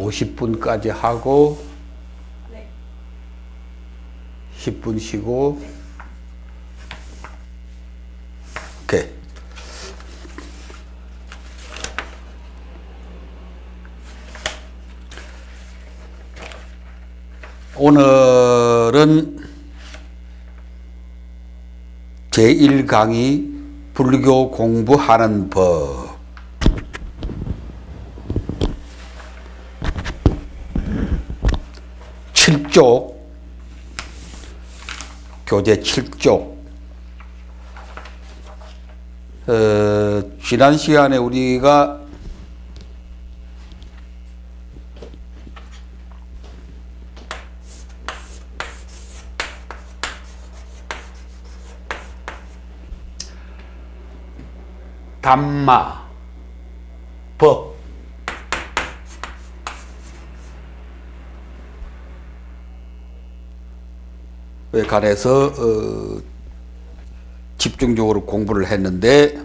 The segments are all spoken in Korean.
50분까지 하고 네. 10분 쉬고 오케이. 오늘은 제1강의 불교 공부하는 법. 칠쪽 교재 7쪽. 지난 시간에 우리가 담마, 법, 에 관해서 집중적으로 공부를 했는데,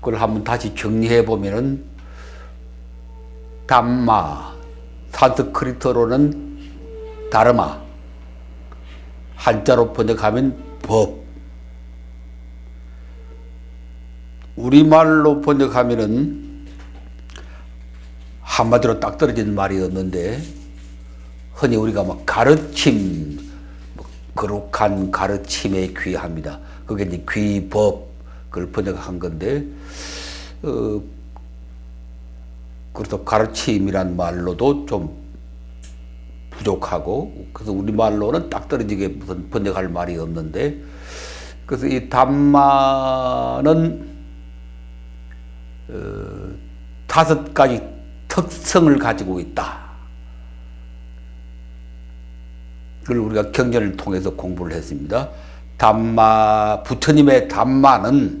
그걸 한번 다시 정리해 보면은 담마, 산스크리트로는 다르마, 한자로 번역하면 법, 우리말로 번역하면은 한마디로 딱 떨어진 말이었는데, 흔히 우리가 뭐 가르침, 뭐 거룩한 가르침에 귀합니다. 그게 이제 귀법, 그걸 번역한 건데, 그래서 가르침이란 말로도 좀 부족하고, 그래서 우리말로는 딱 떨어지게 무슨 번역할 말이 없는데, 그래서 이 담마는 5가지 특성을 가지고 있다. 그걸 우리가 경전을 통해서 공부를 했습니다. 담마, 부처님의 담마가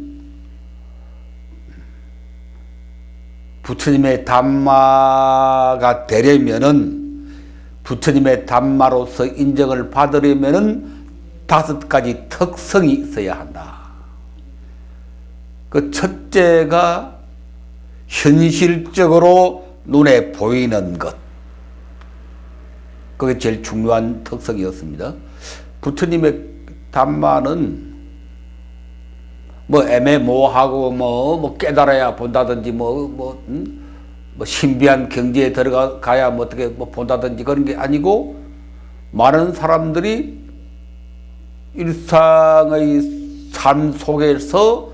되려면은, 부처님의 담마로서 인정을 받으려면은 5가지 특성이 있어야 한다. 그 첫째가 현실적으로 눈에 보이는 것. 그게 제일 중요한 특성이었습니다. 부처님의 담마는 뭐 애매모호하고 뭐 깨달아야 본다든지 뭐 신비한 경지에 들어가야 뭐 어떻게 뭐 본다든지 그런 게 아니고, 많은 사람들이 일상의 삶 속에서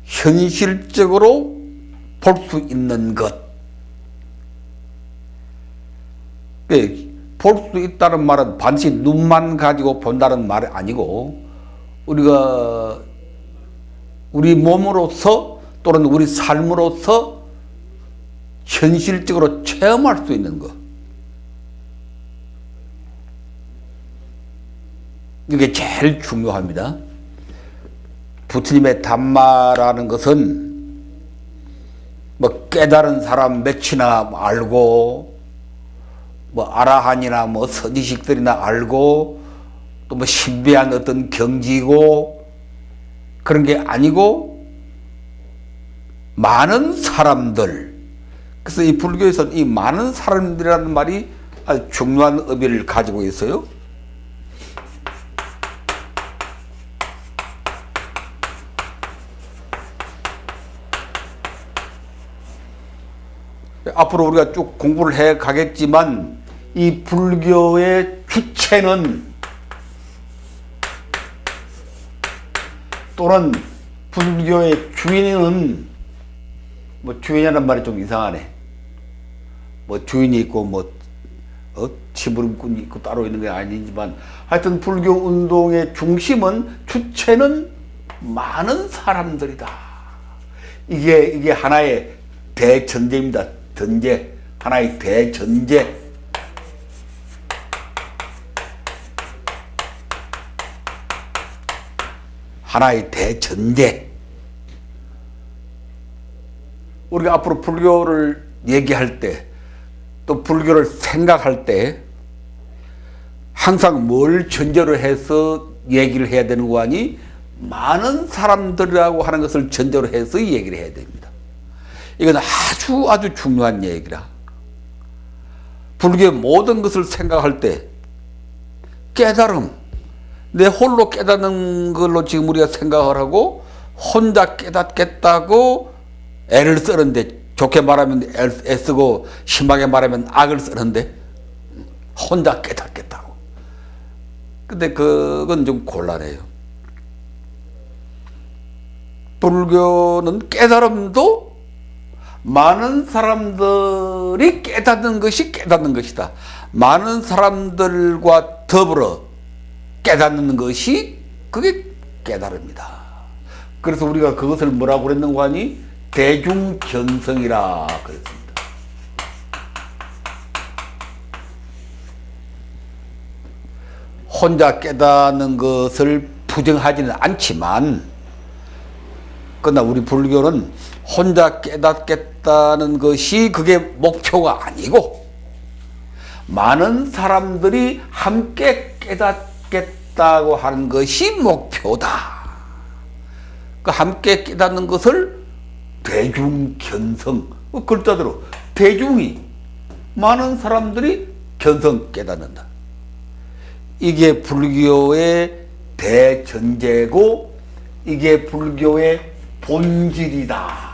현실적으로 볼 수 있는 것. 볼 수 있다는 말은 반드시 눈만 가지고 본다는 말이 아니고, 우리가 우리 몸으로서 또는 우리 삶으로서 현실적으로 체험할 수 있는 것. 이게 제일 중요합니다. 부처님의 담마라는 것은 뭐 깨달은 사람 몇이나 알고, 뭐 아라한이나 뭐 선지식들이나 알고, 또 뭐 신비한 어떤 경지고, 그런 게 아니고 많은 사람들. 그래서 이 불교에서는 이 많은 사람들이라는 말이 아주 중요한 의미를 가지고 있어요. 앞으로 우리가 쭉 공부를 해 가겠지만, 이 불교의 주체는, 또는 불교의 주인은, 뭐 주인이라는 말이 좀 이상하네. 뭐 주인이 있고 뭐 심부름꾼이 있고 따로 있는 게 아니지만, 하여튼 불교 운동의 중심은, 주체는 많은 사람들이다. 이게 하나의 대전제입니다. 전제, 하나의 대전제. 하나의 대전제. 우리가 앞으로 불교를 얘기할 때, 또 불교를 생각할 때 항상 뭘 전제로 해서 얘기를 해야 되는 거 아니? 많은 사람들이라고 하는 것을 전제로 해서 얘기를 해야 됩니다. 이건 아주 중요한 얘기라. 불교의 모든 것을 생각할 때 깨달음, 내 홀로 깨닫는 걸로 지금 우리가 생각을 하고 혼자 깨닫겠다고 애를 쓰는데, 좋게 말하면 애쓰고 심하게 말하면 악을 쓰는데 혼자 깨닫겠다고. 근데 그건 좀 곤란해요. 불교는 깨달음도 많은 사람들이 깨닫는 것이 깨닫는 것이다. 많은 사람들과 더불어 깨닫는 것이 그게 깨달음이다. 그래서 우리가 그것을 뭐라고 그랬는가 하니 대중견성이라 그랬습니다. 혼자 깨닫는 것을 부정하지는 않지만, 그러나 우리 불교는 혼자 깨닫겠다는 것이 그게 목표가 아니고 많은 사람들이 함께 깨닫겠다고 하는 것이 목표다. 그 함께 깨닫는 것을 대중견성, 글자대로 대중이, 많은 사람들이 견성 깨닫는다. 이게 불교의 대전제고 이게 불교의 본질이다.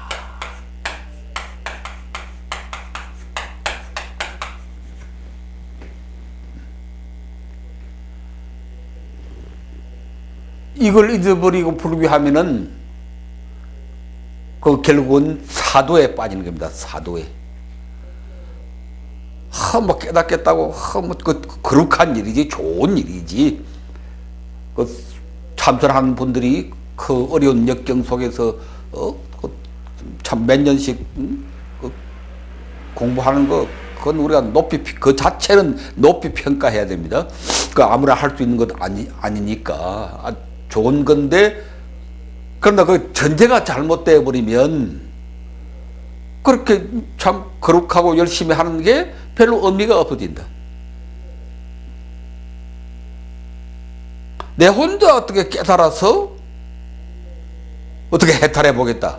이걸 잊어버리고 불교하면은 그 결국은 사도에 빠지는 겁니다. 사도에. 뭐 깨닫겠다고, 뭐 거룩한 일이지, 좋은 일이지. 그 참선하는 분들이 그 어려운 역경 속에서 참 몇 년씩 공부하는 거, 그건 우리가 높이, 그 자체는 높이 평가해야 됩니다. 그 아무나 할 수 있는 것 아니니까 좋은 건데, 그러나 그 전제가 잘못되어 버리면 그렇게 참 거룩하고 열심히 하는 게 별로 의미가 없어진다. 내 혼자 어떻게 깨달아서 어떻게 해탈해 보겠다,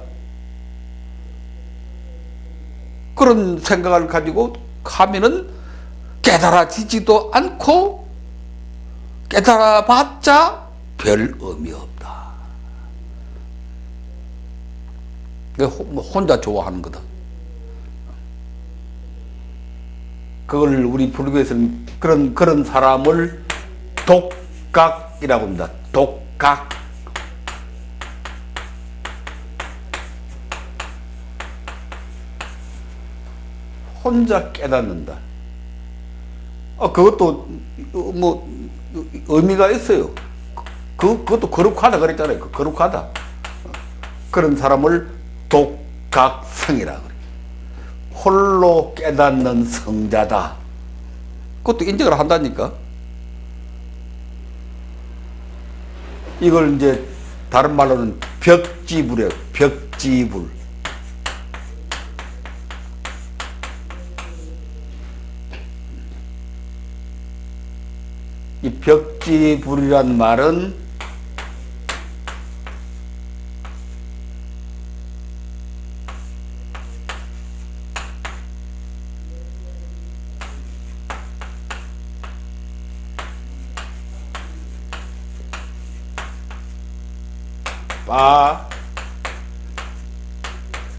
그런 생각을 가지고 하면은 깨달아지지도 않고 깨달아봤자 별 의미 없다. 혼자 좋아하는 거다. 그걸 우리 불교에서는 그런 사람을 독각이라고 합니다. 독각. 혼자 깨닫는다. 그것도 뭐 의미가 있어요. 그것도 거룩하다 그랬잖아요. 거룩하다. 그런 사람을 독각성이라 그래요. 홀로 깨닫는 성자다. 그것도 인정을 한다니까. 이걸 이제 다른 말로는 벽지불이에요. 벽지불. 이 벽지불이란 말은 빠,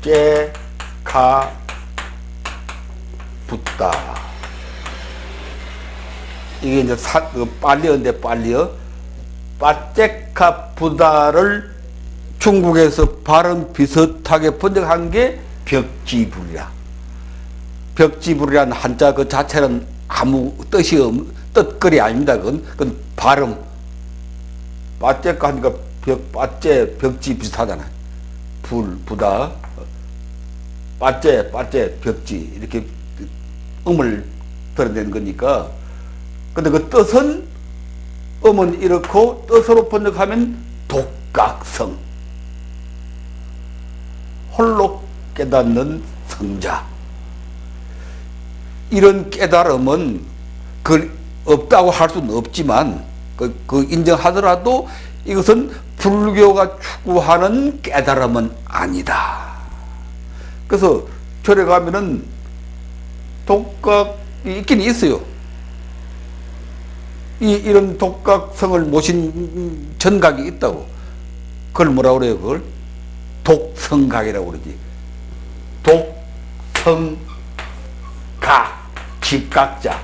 째, 가, 붙다. 이게 이제 빨리어인데 빨리어. 빠째카 부다를 중국에서 발음 비슷하게 번역한 게 벽지불이라. 벽지불이라는 한자 그 자체는 아무 뜻거리 아닙니다. 그건 발음. 빠째카 하니까 빠째, 벽지 비슷하잖아요. 부다. 빠째, 벽지. 이렇게 음을 드러내는 거니까. 근데 그 뜻은, 음은 이렇고, 뜻으로 번역하면 독각성. 홀로 깨닫는 성자. 이런 깨달음은, 없다고 할 수는 없지만, 인정하더라도 이것은 불교가 추구하는 깨달음은 아니다. 그래서 절에 가면은 독각 있긴 있어요. 이런 독각성을 모신 전각이 있다고. 그걸 뭐라고 그래요? 그걸 독성각이라고 그러지. 독성각, 집각자.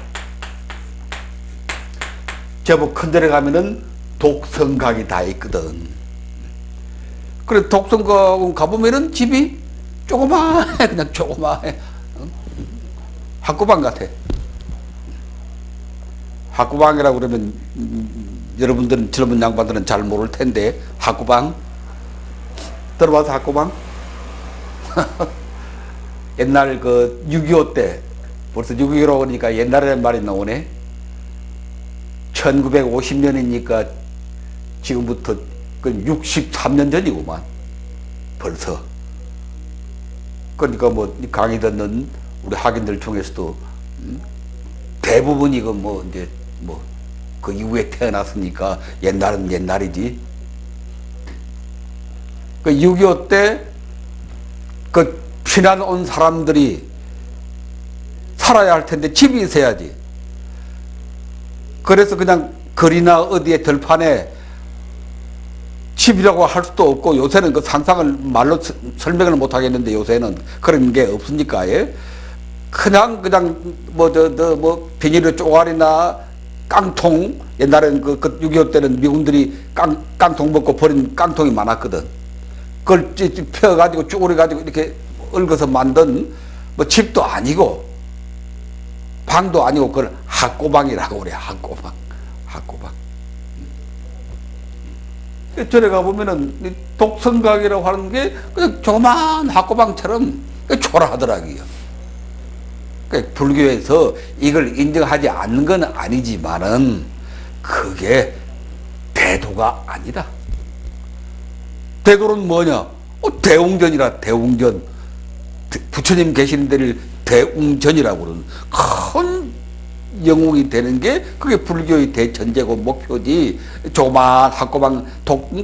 제법 큰 데를 가면은 독성각이 다 있거든. 그래, 독성각은 가보면은 집이 조그마해. 그냥 조그마해. 학구방 같아. 학구방이라고 그러면 여러분들은, 젊은 양반들은 잘 모를 텐데, 학구방 들어봐서 학구방? 옛날 그 6.25 때, 벌써 6.25라고 하니까 옛날이라는 말이 나오네. 1950년이니까 지금부터 그 63년 전이구만. 벌써. 그러니까 뭐 강의 듣는 우리 학인들 중에서도 대부분이 그 뭐 이제 뭐 그 이후에 태어났으니까 옛날은 옛날이지. 그 6.25 때 그 피난 온 사람들이 살아야 할 텐데 집이 있어야지. 그래서 그냥 거리나 어디에 들판에 집이라고 할 수도 없고, 요새는 그 상상을 말로 설명을 못 하겠는데, 요새는 그런 게 없으니까, 예? 그냥 뭐 비닐의 쪼가리나 깡통, 옛날에는 그 6.25 때는 미군들이 깡통 먹고 버린 깡통이 많았거든. 그걸 펴가지고 쪼그려가지고 이렇게 얽어서 만든 뭐 집도 아니고 방도 아니고, 그걸 학고방이라고 그래. 학고방. 전에 가보면은 독성각이라고 하는 게 그냥 조그만 학고방처럼 초라하더라고요. 불교에서 이걸 인정하지 않는 건 아니지만은 그게 대도가 아니다. 대도는 뭐냐? 대웅전이라. 대웅전. 부처님 계시는 데를 대웅전이라고 그러는 큰 영웅이 되는 게 그게 불교의 대전제고 목표지. 조그만 학고방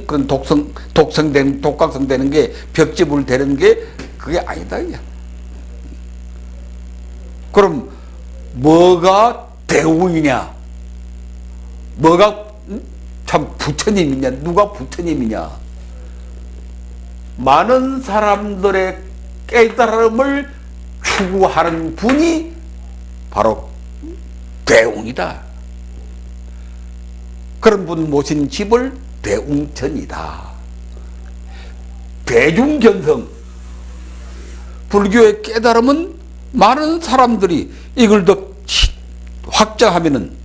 그런 독각성 되는 게, 벽지불 되는 게 그게 아니다. 그냥. 그럼 뭐가 대웅이냐? 뭐가 참 부처님이냐? 누가 부처님이냐? 많은 사람들의 깨달음을 추구하는 분이 바로 대웅이다. 그런 분 모신 집을 대웅전이다. 대중견성. 불교의 깨달음은 많은 사람들이 이걸 더 확장하면은,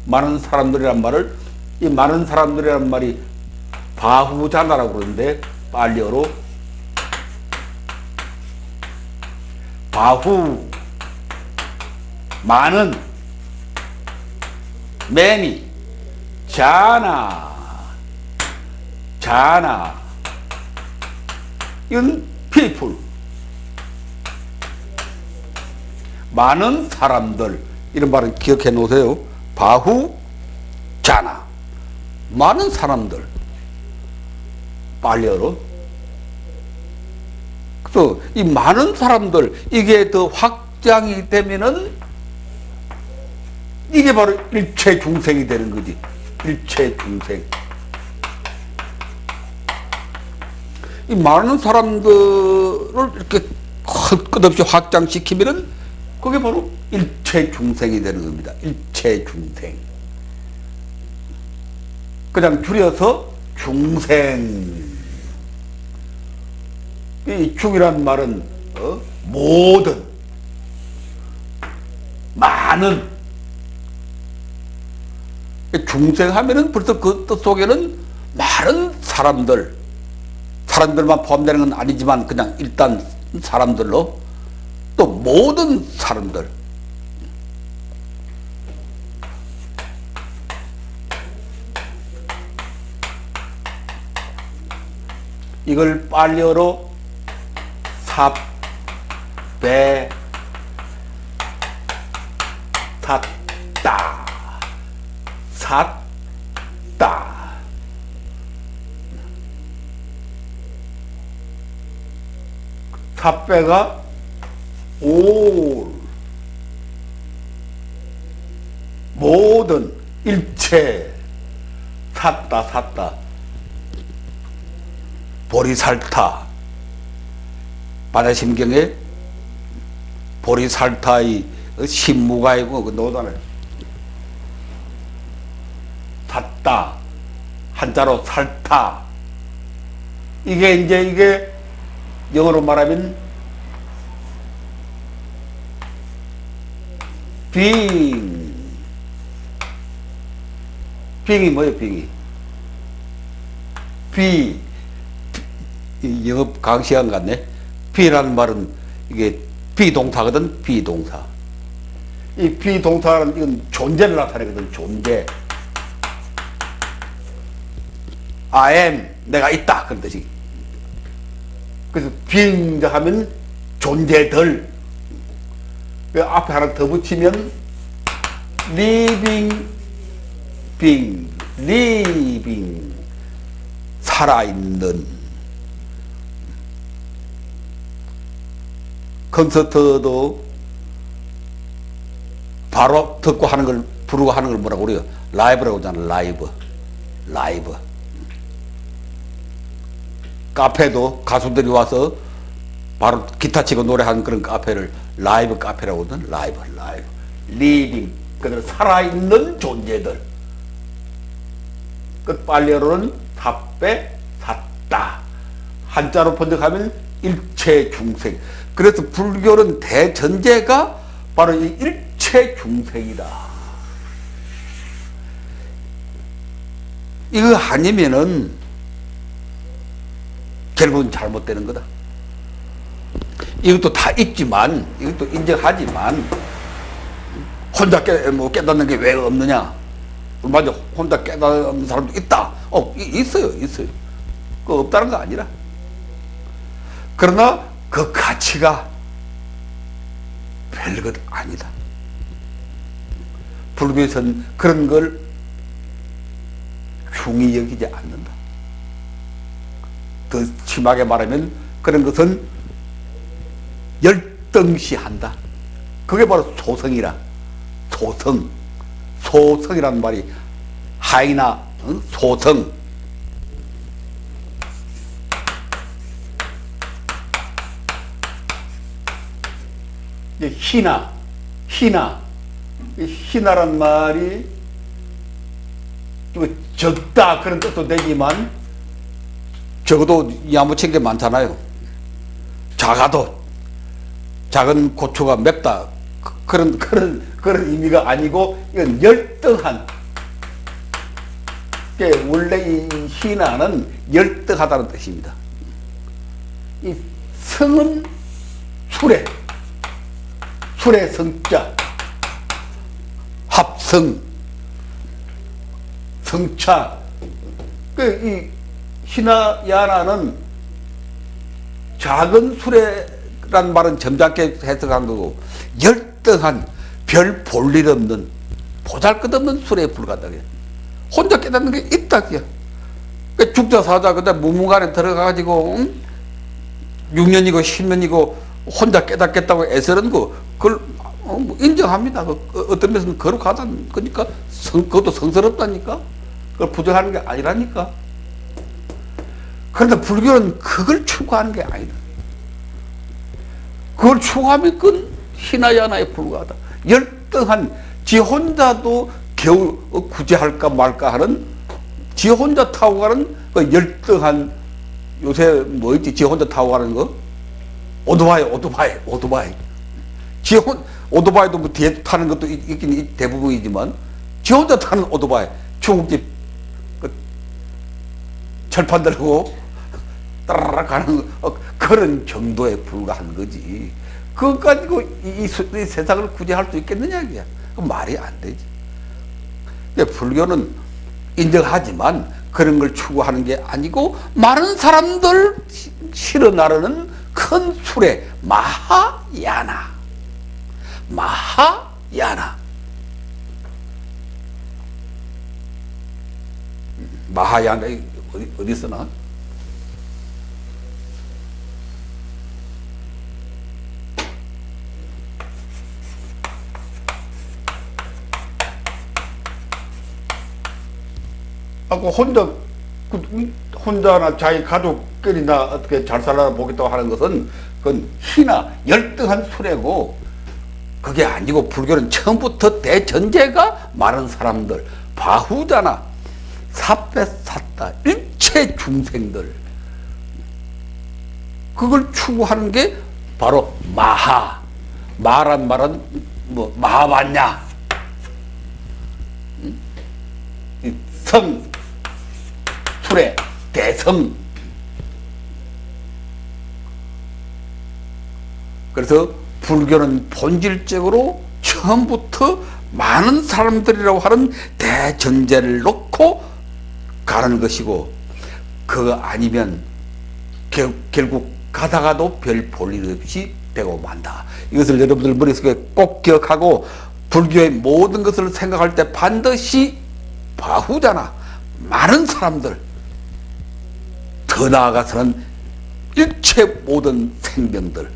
많은 사람들이란 말을, 이 많은 사람들이란 말이 바후자나라고 그러는데, 빨리어로 바후, 많은, many, 자나, 이건 people, 많은 사람들, 이런 말은 기억해 놓으세요. 바후, 자나, 많은 사람들, 빨리어로. 그래서 이 많은 사람들, 이게 더 확장이 되면은 이게 바로 일체 중생이 되는 거지. 일체 중생. 이 많은 사람들을 이렇게 끝없이 확장시키면은 그게 바로 일체 중생이 되는 겁니다. 일체 중생. 그냥 줄여서 중생. 이 중이란 말은 모든, 많은. 중생하면은 벌써 그 뜻 속에는 많은 사람들만 포함되는 건 아니지만, 그냥 일단 사람들로, 또 모든 사람들. 이걸 빨리어로 삽배 샀다. 삽배가 올, 모든 일체 샀다 보리살타 반야심경에 보리살타의 신무가 있고 그 노단을 샀다 한자로 살타 이게 영어로 말하면 빙이 뭐예요? 빙이 영업 강시간 같네. 비라는 말은 이게 비동사거든. 비동사. 이 비동사는 이건 존재를 나타내거든. 존재. I am 내가 있다 그런 뜻이. 그래서 being 하면 존재들. 그 앞에 하나 더 붙이면 living 살아있는. 콘서트도 바로 듣고 하는 걸 부르고 하는 걸 뭐라고 그래요? 라이브라고 하잖아. 라이브. 카페도 가수들이 와서 바로 기타 치고 노래하는 그런 카페를 라이브 카페라고 하거든. 라이브. 리빙. 그들 살아있는 존재들. 끝발려로는 샀다. 한자로 번역하면 일체 중생. 그래서 불교는 대전제가 바로 이 일체 중생이다. 이거 아니면은 결국은 잘못되는 거다. 이것도 다 있지만, 이것도 인정하지만, 혼자 깨닫는 게 왜 없느냐? 맞아, 혼자 깨닫는 사람도 있다. 있어요. 그거 없다는 거 아니라. 그러나 그 가치가 별것 아니다. 불교에서는 그런 걸 흉히 여기지 않는다. 더 심하게 말하면 그런 것은 열등시한다. 그게 바로 소성이라. 소성이라는 말이 하이나 소성. 희나란 말이 적다 그런 뜻도 되지만 적어도 야무친 게 많잖아요. 작은 고추가 맵다 그런 의미가 아니고 이건 열등한. 원래 이 희나는 열등하다는 뜻입니다. 이 성은 술의 성자, 합성, 성차. 이 희나야나는 작은 술에란 말은 점잖게 해석한 거고, 열등한 별 볼일 없는 보잘것없는 술에 불과하다. 혼자 깨닫는 게 있다. 죽자 사자 그다음 무문간에 들어가가지고 6년이고 10년이고 혼자 깨닫겠다고 애쓰는 거 그걸 인정합니다. 어떤 면에서는 거룩하다는 거니까 그것도 성스럽다니까. 그걸 부정하는 게 아니라니까. 그런데 불교는 그걸 추구하는 게 아니다. 그걸 추구하면 그건 희나야나에 불과하다. 열등한 지 혼자도 겨우 구제할까 말까 하는 지 혼자 타고 가는 그 열등한, 요새 뭐 있지? 지 혼자 타고 가는 거? 오토바이. 오토바이도 뭐 뒤에 타는 것도 있긴 대부분이지만 지 혼자 타는 오토바이, 중국집 철판 들고 따라락 가는 그런 정도에 불과한 거지. 그것 가지고 이 세상을 구제할 수 있겠느냐 이게. 그 말이 안 되지. 불교는 인정하지만 그런 걸 추구하는 게 아니고 많은 사람들 실어 나르는 큰 술의 마하야나. 마하야나 어디 쓰나? 하고 혼자나 자기 가족끼리나 어떻게 잘 살아 보겠다고 하는 것은 그건 희나 열등한 수레고, 그게 아니고 불교는 처음부터 대전제가 많은 사람들, 바후자나 사패사타 일체 중생들, 그걸 추구하는 게 바로 마란 말은 뭐 마하반냐, 성, 수레, 대성. 그래서 불교는 본질적으로 처음부터 많은 사람들이라고 하는 대전제를 놓고 가는 것이고, 그거 아니면 결국 가다가도 별 볼일 없이 되고 만다. 이것을 여러분들 머릿속에 꼭 기억하고, 불교의 모든 것을 생각할 때 반드시 바후자나 많은 사람들, 더 나아가서는 일체 모든 생명들,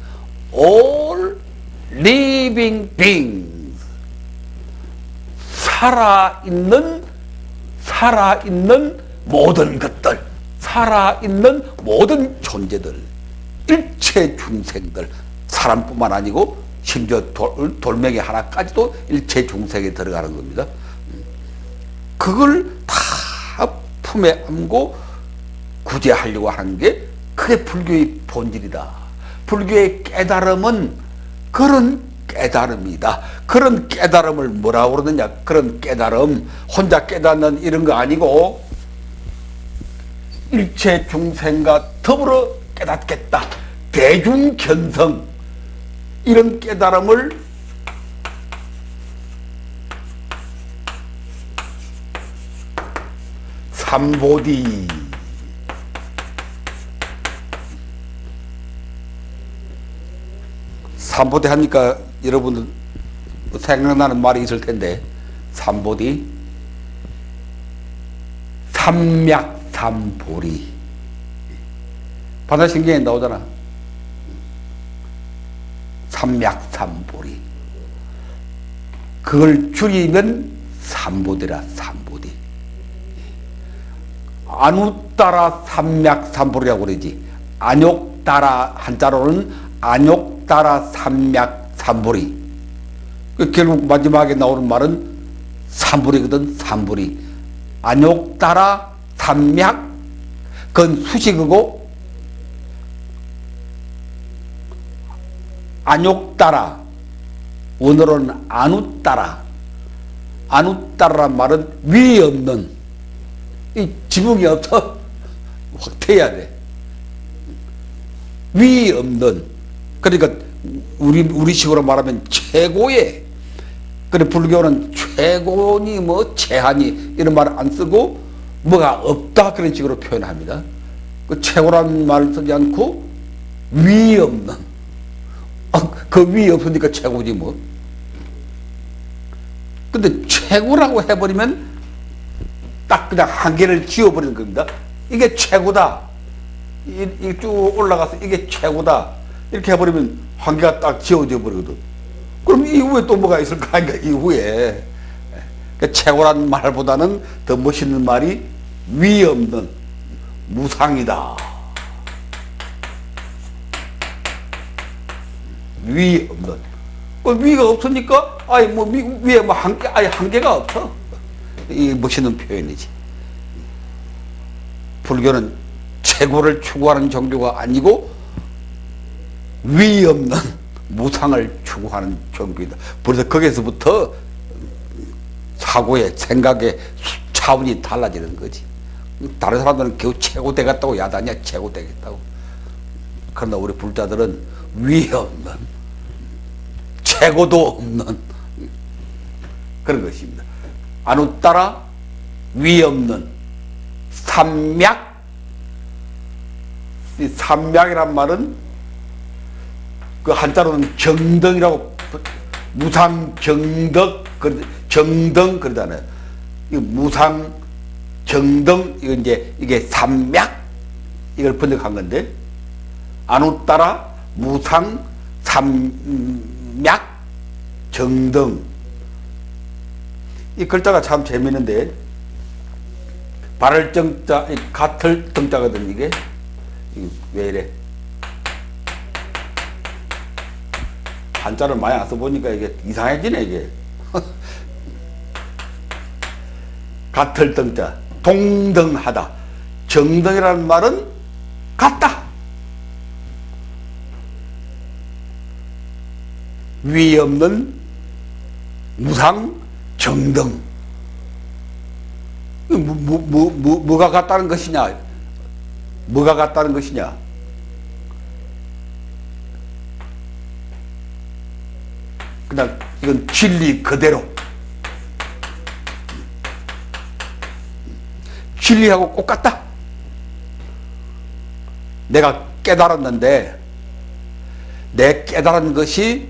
all living beings, 살아있는 모든 것들, 살아있는 모든 존재들, 일체 중생들, 사람뿐만 아니고 심지어 돌멩이 하나까지도 일체 중생에 들어가는 겁니다. 그걸 다 품에 안고 구제하려고 하는 게 그게 불교의 본질이다. 불교의 깨달음은 그런 깨달음이다. 그런 깨달음을 뭐라고 그러느냐, 그런 깨달음, 혼자 깨닫는 이런 거 아니고 일체 중생과 더불어 깨닫겠다, 대중견성, 이런 깨달음을 삼보디, 삼보디 하니까 여러분들 생각나는 말이 있을 텐데, 삼보디, 삼맥삼보리, 반야신경에 나오잖아. 삼맥삼보리, 그걸 줄이면 삼보디라. 삼보디, 안웃따라 삼맥삼보리라고 그러지. 안욕따라, 한자로는 안욕따라 삼맥삼보리. 결국 마지막에 나오는 말은 삼보리거든. 삼보리, 안욕따라 삼맥, 그건 수식이고, 안욕따라, 원어로는 안웃따라. 안웃따라란 말은 위 없는, 이 지붕이 없어. 확 트여야 돼. 위 없는. 그러니까 우리식으로 말하면 최고의, 그래 불교는 최고니 뭐 최하니 이런 말을 안 쓰고 뭐가 없다 그런 식으로 표현합니다. 그 최고라는 말을 쓰지 않고 위 없는, 그 위 없으니까 최고지 뭐. 근데 최고라고 해버리면 딱 그냥 한계를 지어버리는 겁니다. 이게 최고다, 이게 쭉 올라가서 이게 최고다 이렇게 해버리면 한계가 딱 지어져 버리거든. 그럼 이후에 또 뭐가 있을까 하니까 이후에, 그러니까 최고란 말보다는 더 멋있는 말이 위 없는 무상이다. 위 없는. 위가 없으니까 아예 뭐 위에 뭐 아예 한계가 없어. 이 멋있는 표현이지. 불교는 최고를 추구하는 종교가 아니고 위 없는 무상을 추구하는 종교이다. 그래서 거기서부터 사고의 생각의 차원이 달라지는 거지. 다른 사람들은 겨우 최고 되겠다고 야단이야. 최고 되겠다고. 그러나 우리 불자들은 위 없는, 최고도 없는 그런 것입니다. 안웃따라 위 없는 삼맥. 이 삼맥이란 말은 그 한자로는 정등이라고, 무상 정덕, 정등 그러잖아요. 이 무상 정등, 이거 이제 이게 삼맥, 이걸 번역한 건데, 안웃따라 무상 삼맥 정등. 이 글자가 참 재미있는데, 발을 정자, 같을 정자거든, 이게. 왜 이래? 한자를 많이 안 써보니까 이게 이상해지네, 이게. 같을 정자, 동등하다. 정등이라는 말은 같다. 위 없는 무상 정등. 뭐가 같다는 것이냐? 뭐가 같다는 것이냐? 그냥 이건 진리 그대로. 진리하고 똑같다. 내가 깨달았는데 내 깨달은 것이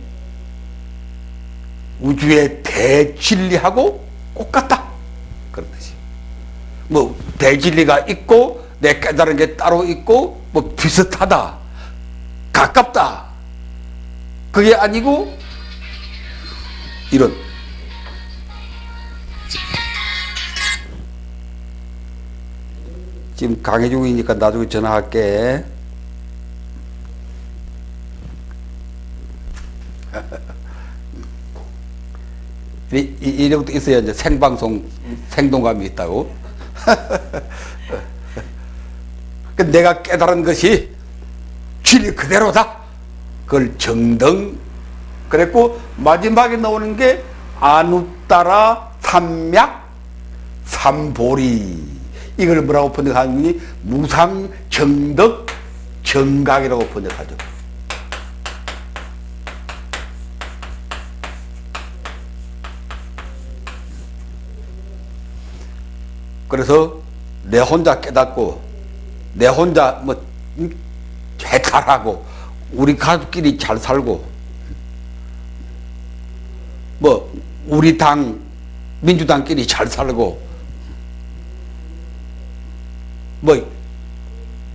우주의 대진리하고 똑같다. 그런 뜻이. 뭐 대진리가 있고 내 깨달은 게 따로 있고 뭐 비슷하다, 가깝다, 그게 아니고 이런. 지금 강의 중이니까 나중에 전화할게. 이런 것도 있어야 이제 생방송 생동감이 있다고. 내가 깨달은 것이 진리 그대로다. 그걸 정등. 그랬고 마지막에 나오는 게 아누따라 삼약 삼보리. 이걸 뭐라고 번역하니? 무상정덕 정각이라고 번역하죠. 그래서 내 혼자 깨닫고 내 혼자 뭐 해탈하고 우리 가족끼리 잘 살고 뭐 우리 당 민주당끼리 잘 살고 뭐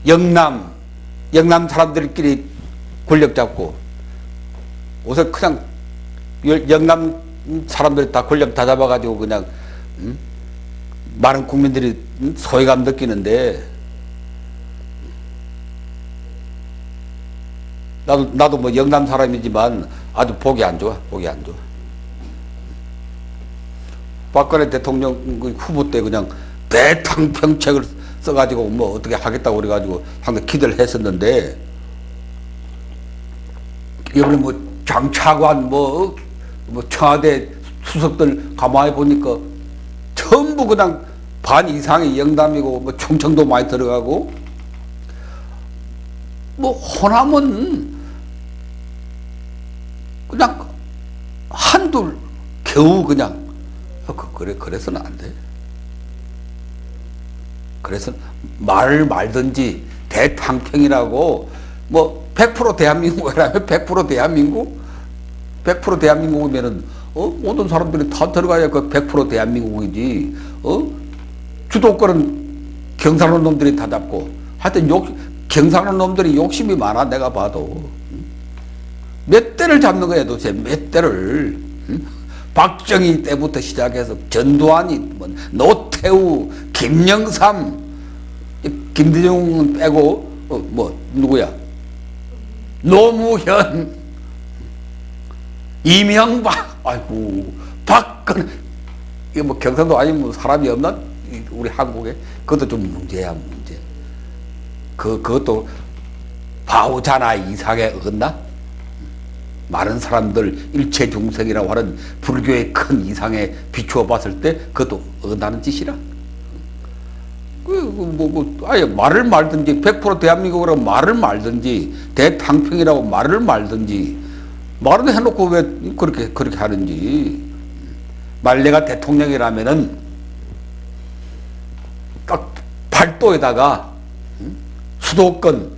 영남 사람들끼리 권력 잡고 우선 그냥 영남 사람들이 다 권력 다 잡아가지고 그냥 많은 국민들이 소외감 느끼는데 나도 뭐 영남 사람이지만 아주 보기 안 좋아. 박근혜 대통령 후보 때 그냥 대탕평책을 써가지고 뭐 어떻게 하겠다고 그래가지고 상당히 기대를 했었는데 이번에 뭐 장차관 뭐 청와대 수석들 가만히 보니까 전부 그냥 반 이상이 영남이고 뭐 충청도 많이 들어가고 뭐 호남은 그냥 한둘 겨우 그냥 그래서는 안 돼. 그래서 말든지 대탕평이라고 뭐 100% 대한민국이라면 100% 대한민국 100% 대한민국이면은 모든 사람들이 다 들어가야 그 100% 대한민국이지. 주도권은 경상도 놈들이 다 잡고 하여튼 경상도 놈들이 욕심이 많아. 내가 봐도 몇 대를 잡는 거야 도대체. 몇 대를. 박정희 때부터 시작해서 전두환이 뭐 노태우, 김영삼, 김대중은 빼고 뭐 누구야? 노무현, 이명박, 아이고 박근혜. 이게 뭐 경상도 아니면 사람이 없나? 우리 한국에. 그것도 좀 문제야, 문제. 그것도 바오자나 이상에 어긋나? 많은 사람들 일체중생이라고 하는 불교의 큰 이상에 비추어 봤을 때 그것도 어긋나는 짓이라. 아예 말을 말든지 100% 대한민국이라고 말을 말든지 대탕평이라고 말을 말든지 말은 해놓고 왜 그렇게 하는지. 만약 내가 대통령이라면은 딱 팔도에다가 수도권,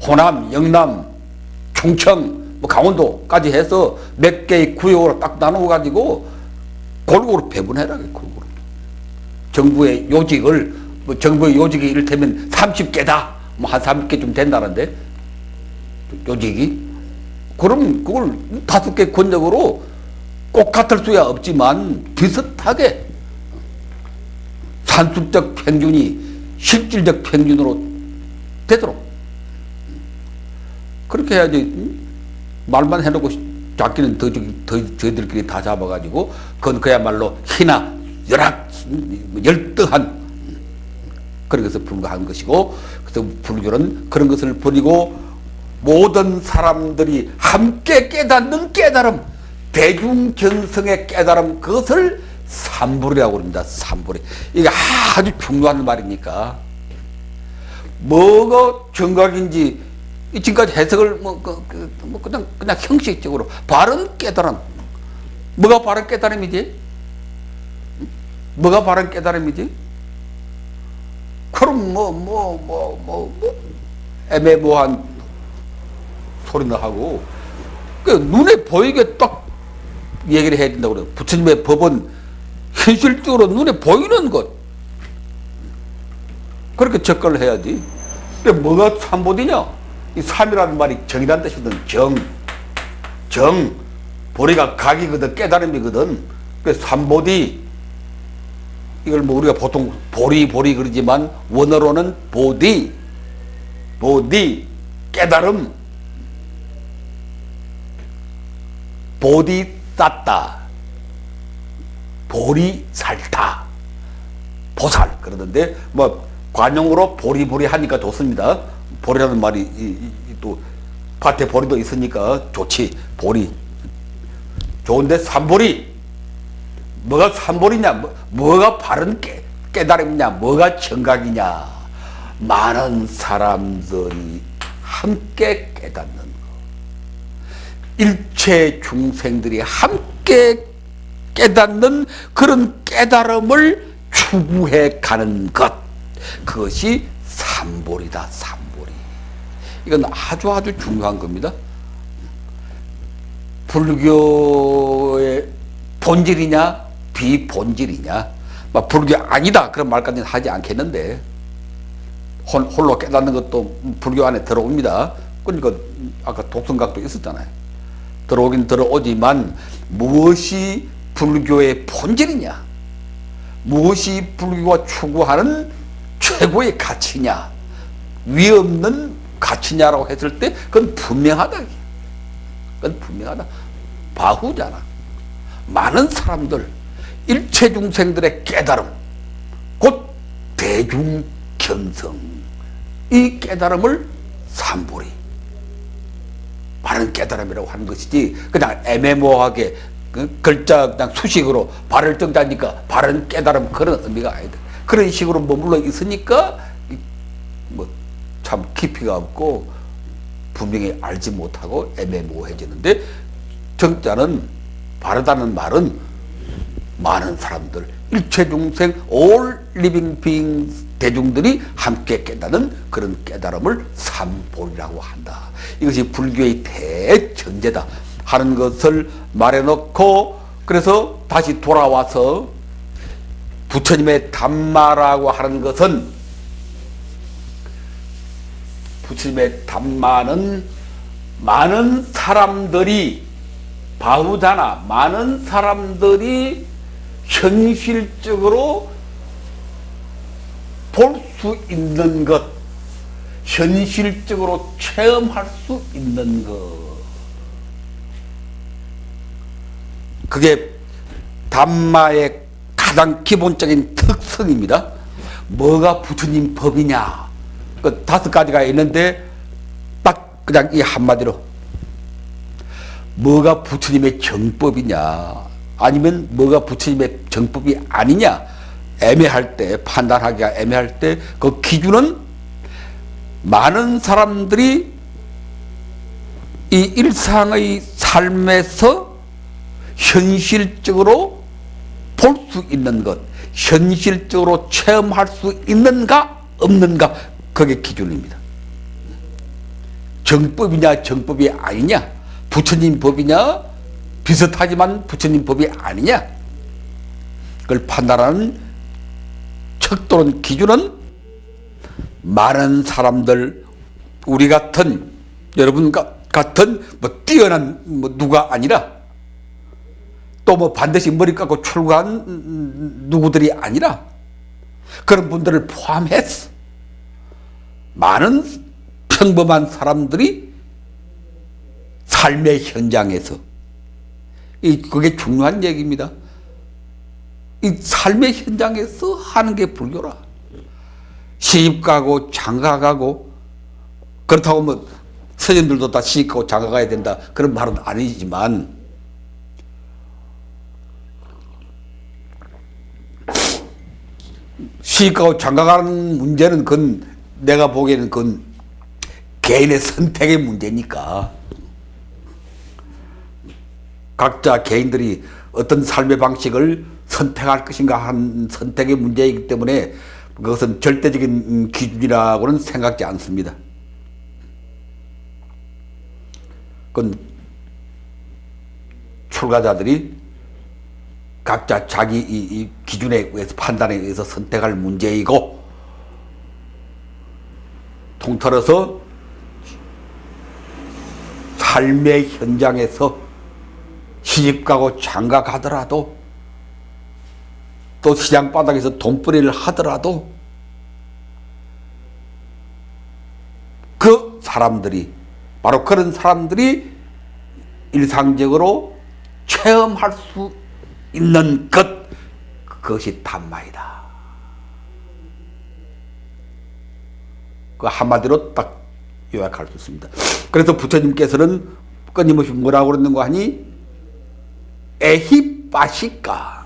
호남, 영남, 충청, 뭐 강원도까지 해서 몇 개의 구역으로 딱 나누어가지고 골고루 배분해라. 골고루. 정부의 요직을, 뭐 정부의 요직이 이를테면 30개다. 뭐 한 30개쯤 된다는데, 요직이. 그럼 그걸 5개 권력으로 꼭 같을 수야 없지만 비슷하게 산술적 평균이 실질적 평균으로 되도록 그렇게 해야지. 말만 해놓고 잡기는 저희들끼리 다 잡아가지고 그건 그야말로 희나 열악 열등한 그런 것을 불과한 것이고, 그래서 불교는 그런 것을 버리고 모든 사람들이 함께 깨닫는 깨달음, 대중견성의 깨달음, 그것을 삼불이라고 합니다. 삼불이. 이게 아주 중요한 말이니까 뭐가 정각인지 지금까지 해석을 그냥 형식적으로 바른 깨달음. 뭐가 바른 깨달음이지? 뭐가 바른 깨달음이지? 그럼 애매모호한 소리나 하고 그 눈에 보이게 딱 얘기를 해야 된다고 그래요. 부처님의 법은 현실적으로 눈에 보이는 것, 그렇게 접근을 해야지. 근데 뭐가 삼보디냐? 이 삼이라는 말이 정이라는 뜻이거든. 정, 보리가 각이거든, 깨달음이거든. 그래서 삼보디, 이걸 뭐 우리가 보통 보리 그러지만 원어로는 보디, 깨달음, 보디쌌다, 보리살타, 보살 그러던데 뭐 관용으로 보리 하니까 좋습니다. 보리라는 말이 또 밭에 보리도 있으니까 좋지. 보리 좋은데 삼보리, 뭐가 삼보리냐? 뭐가 바른 깨달음이냐? 뭐가 정각이냐? 많은 사람들이 함께 깨닫는 것, 일체 중생들이 함께 깨닫는 그런 깨달음을 추구해 가는 것, 그것이 삼보리다. 삼보리. 이건 아주 중요한 겁니다. 불교의 본질이냐 비본질이냐, 막 불교 아니다 그런 말까지는 하지 않겠는데, 홀로 깨닫는 것도 불교 안에 들어옵니다. 그러니까 아까 독성각도 있었잖아요. 들어오긴 들어오지만 무엇이 불교의 본질이냐, 무엇이 불교가 추구하는 최고의 가치냐, 위없는 가치냐라고 했을 때 그건 분명하다. 그건 분명하다. 바후잖아. 많은 사람들, 일체 중생들의 깨달음, 곧 대중견성, 이 깨달음을 삼보리, 바른 깨달음이라고 하는 것이지, 그냥 애매모호하게 글자 그냥 수식으로 바를 정자니까 바른 깨달음, 그런 의미가 아니다. 그런 식으로 머물러 있으니까 뭐 참 깊이가 없고 분명히 알지 못하고 애매모호해지는데, 정자는 바르다는 말은 많은 사람들, 일체 중생, all living beings, 대중들이 함께 깨닫는 그런 깨달음을 삼보리라고 한다. 이것이 불교의 대전제다 하는 것을 말해놓고, 그래서 다시 돌아와서 부처님의 담마라고 하는 것은, 부처님의 담마는 많은 사람들이, 바후잖아, 많은 사람들이 현실적으로 볼 수 있는 것, 현실적으로 체험할 수 있는 것, 그게 담마의 가장 기본적인 특성입니다. 뭐가 부처님 법이냐, 그 5가지가 있는데 딱 그냥 이 한마디로 뭐가 부처님의 정법이냐, 아니면 뭐가 부처님의 정법이 아니냐, 애매할 때, 판단하기가 애매할 때 그 기준은 많은 사람들이 이 일상의 삶에서 현실적으로 볼 수 있는 것, 현실적으로 체험할 수 있는가 없는가, 그게 기준입니다. 정법이냐 정법이 아니냐, 부처님 법이냐 비슷하지만 부처님 법이 아니냐, 그걸 판단하는 척도는 기준은 많은 사람들, 우리 같은, 여러분 같은 뭐 뛰어난 누가 아니라, 또 뭐 반드시 머리 깎고 출가한 누구들이 아니라, 그런 분들을 포함해서 많은 평범한 사람들이 삶의 현장에서 그게 중요한 얘기입니다. 이 삶의 현장에서 하는 게 불교라. 시집 가고 장가 가고 그렇다고 뭐 스님들도 다 시집 가고 장가 가야 된다 그런 말은 아니지만 시집 가고 장가 가는 문제는 그건 내가 보기에는 그건 개인의 선택의 문제니까 각자 개인들이 어떤 삶의 방식을 선택할 것인가 한 선택의 문제이기 때문에 그것은 절대적인 기준이라고는 생각지 않습니다. 그건 출가자들이 각자 자기 이 기준에 의해서 판단에 의해서 선택할 문제이고 통틀어서 삶의 현장에서 시집가고 장가 가더라도 또 시장 바닥에서 돈벌이를 하더라도 그 사람들이 바로 그런 사람들이 일상적으로 체험할 수 있는 그것이 담마이다. 그 한마디로 딱 요약할 수 있습니다. 그래서 부처님께서는 끊임없이 뭐라고 그러는가 하니 에히빠시까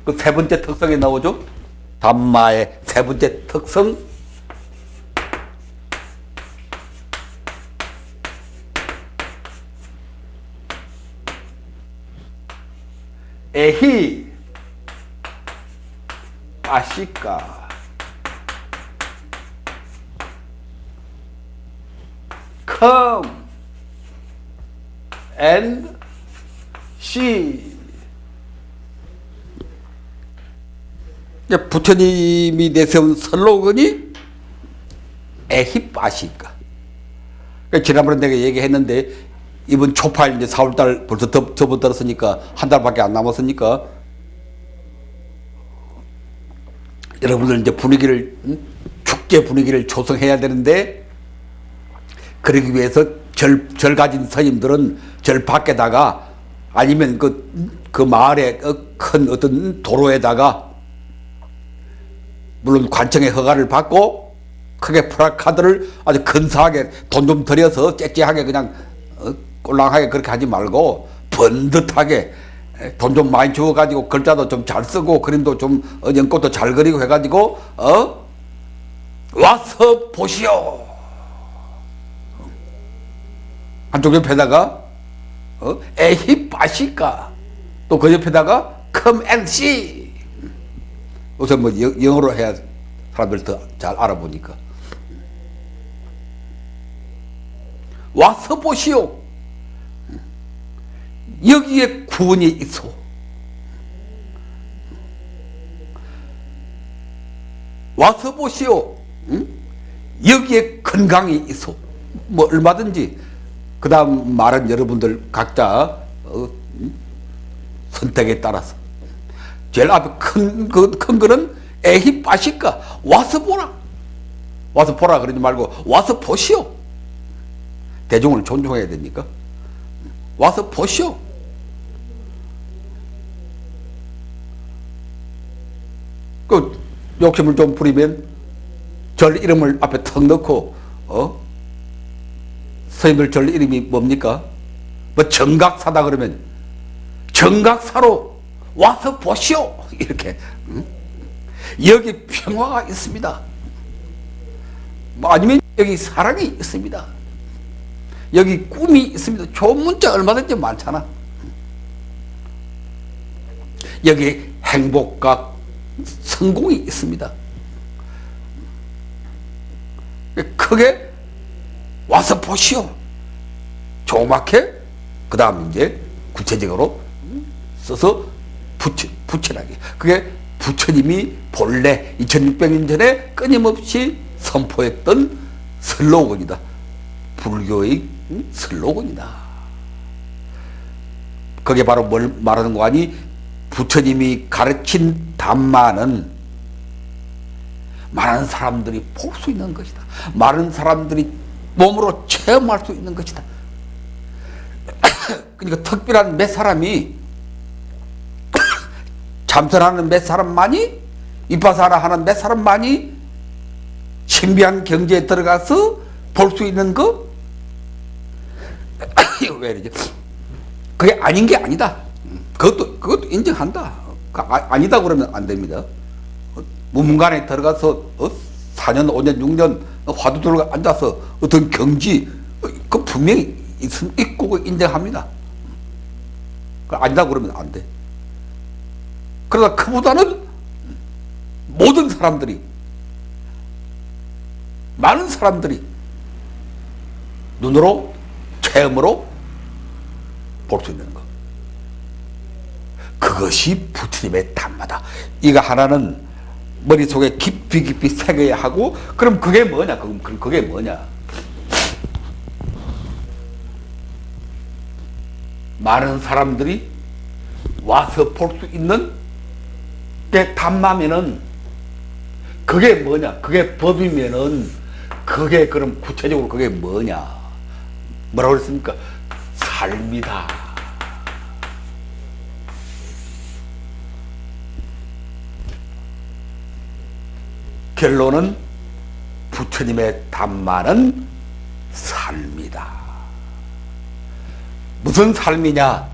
그 세 번째 특성에 나오죠. 담마의 세 번째 특성 에히 빠시까 come and see. 부처님이 내세운 슬로건이 에히빠시까. 지난번에 내가 얘기했는데 이번 초파일 이제 4월달 벌써 접어들었으니까 한 달밖에 안 남았으니까 여러분들 이제 분위기를 축제 분위기를 조성해야 되는데 그러기 위해서 절 가진 스님들은 절 밖에다가 아니면 그 마을의 큰 어떤 도로에다가 물론 관청의 허가를 받고 크게 플래카드를 아주 근사하게 돈 좀 들여서 째째하게 그냥 꼴랑하게 그렇게 하지 말고 번듯하게 돈 좀 많이 주어가지고 글자도 좀 잘 쓰고 그림도 좀 연꽃도 잘 그리고 해가지고 와서 보시오. 한쪽 옆에다가 에히 빠시까 또 그 옆에다가 come and see. 우선 뭐 영어로 해야 사람들 더 잘 알아보니까 와서 보시오. 여기에 구원이 있어. 와서 보시오. 여기에 건강이 있어. 뭐 얼마든지 그 다음 말은 여러분들 각자 선택에 따라서 제일 앞에 큰 거는 에히 빠시까 와서 보라. 와서 보라 그러지 말고 와서 보시오. 대중을 존중해야 되니까 와서 보시오. 그 욕심을 좀 부리면 절 이름을 앞에 턱 넣고 스님들 절 이름이 뭡니까? 뭐 정각사다 그러면 정각사로 와서 보시오. 이렇게 여기 평화가 있습니다. 뭐 아니면 여기 사랑이 있습니다. 여기 꿈이 있습니다. 좋은 문자 얼마든지 많잖아. 여기 행복과 성공이 있습니다. 크게 와서 보시오. 조그맣게 그 다음 이제 구체적으로 써서 부처라게. 그게 부처님이 본래 2600년 전에 끊임없이 선포했던 슬로건이다. 불교의 슬로건이다. 그게 바로 뭘 말하는 거 아니? 부처님이 가르친 담마는 많은 사람들이 볼 수 있는 것이다. 많은 사람들이 몸으로 체험할 수 있는 것이다. 그러니까 특별한 몇 사람이 참선하는 몇 사람만이, 위파사나 하는 몇 사람만이 신비한 경지에 들어가서 볼 수 있는 거? 왜 이러지? 그게 아닌 게 아니다. 그것도 인정한다. 아니다 그러면 안 됩니다. 무문관에 들어가서 4년, 5년, 6년 화두 들고 앉아서 어떤 경지, 그 분명히 있고 인정합니다. 아니다 그러면 안 돼. 그러나 그보다는 모든 사람들이, 많은 사람들이 눈으로, 체험으로 볼 수 있는 것. 그것이 부처님의 담마다. 이거 하나는 머릿속에 깊이 새겨야 하고, 그럼 그게 뭐냐? 그게 뭐냐? 많은 사람들이 와서 볼 수 있는 게 담마면은 그게 뭐냐? 그게 법이면은 그게 그럼 구체적으로 그게 뭐냐? 뭐라고 그랬습니까? 삶이다. 결론은 부처님의 담마는 삶이다. 무슨 삶이냐?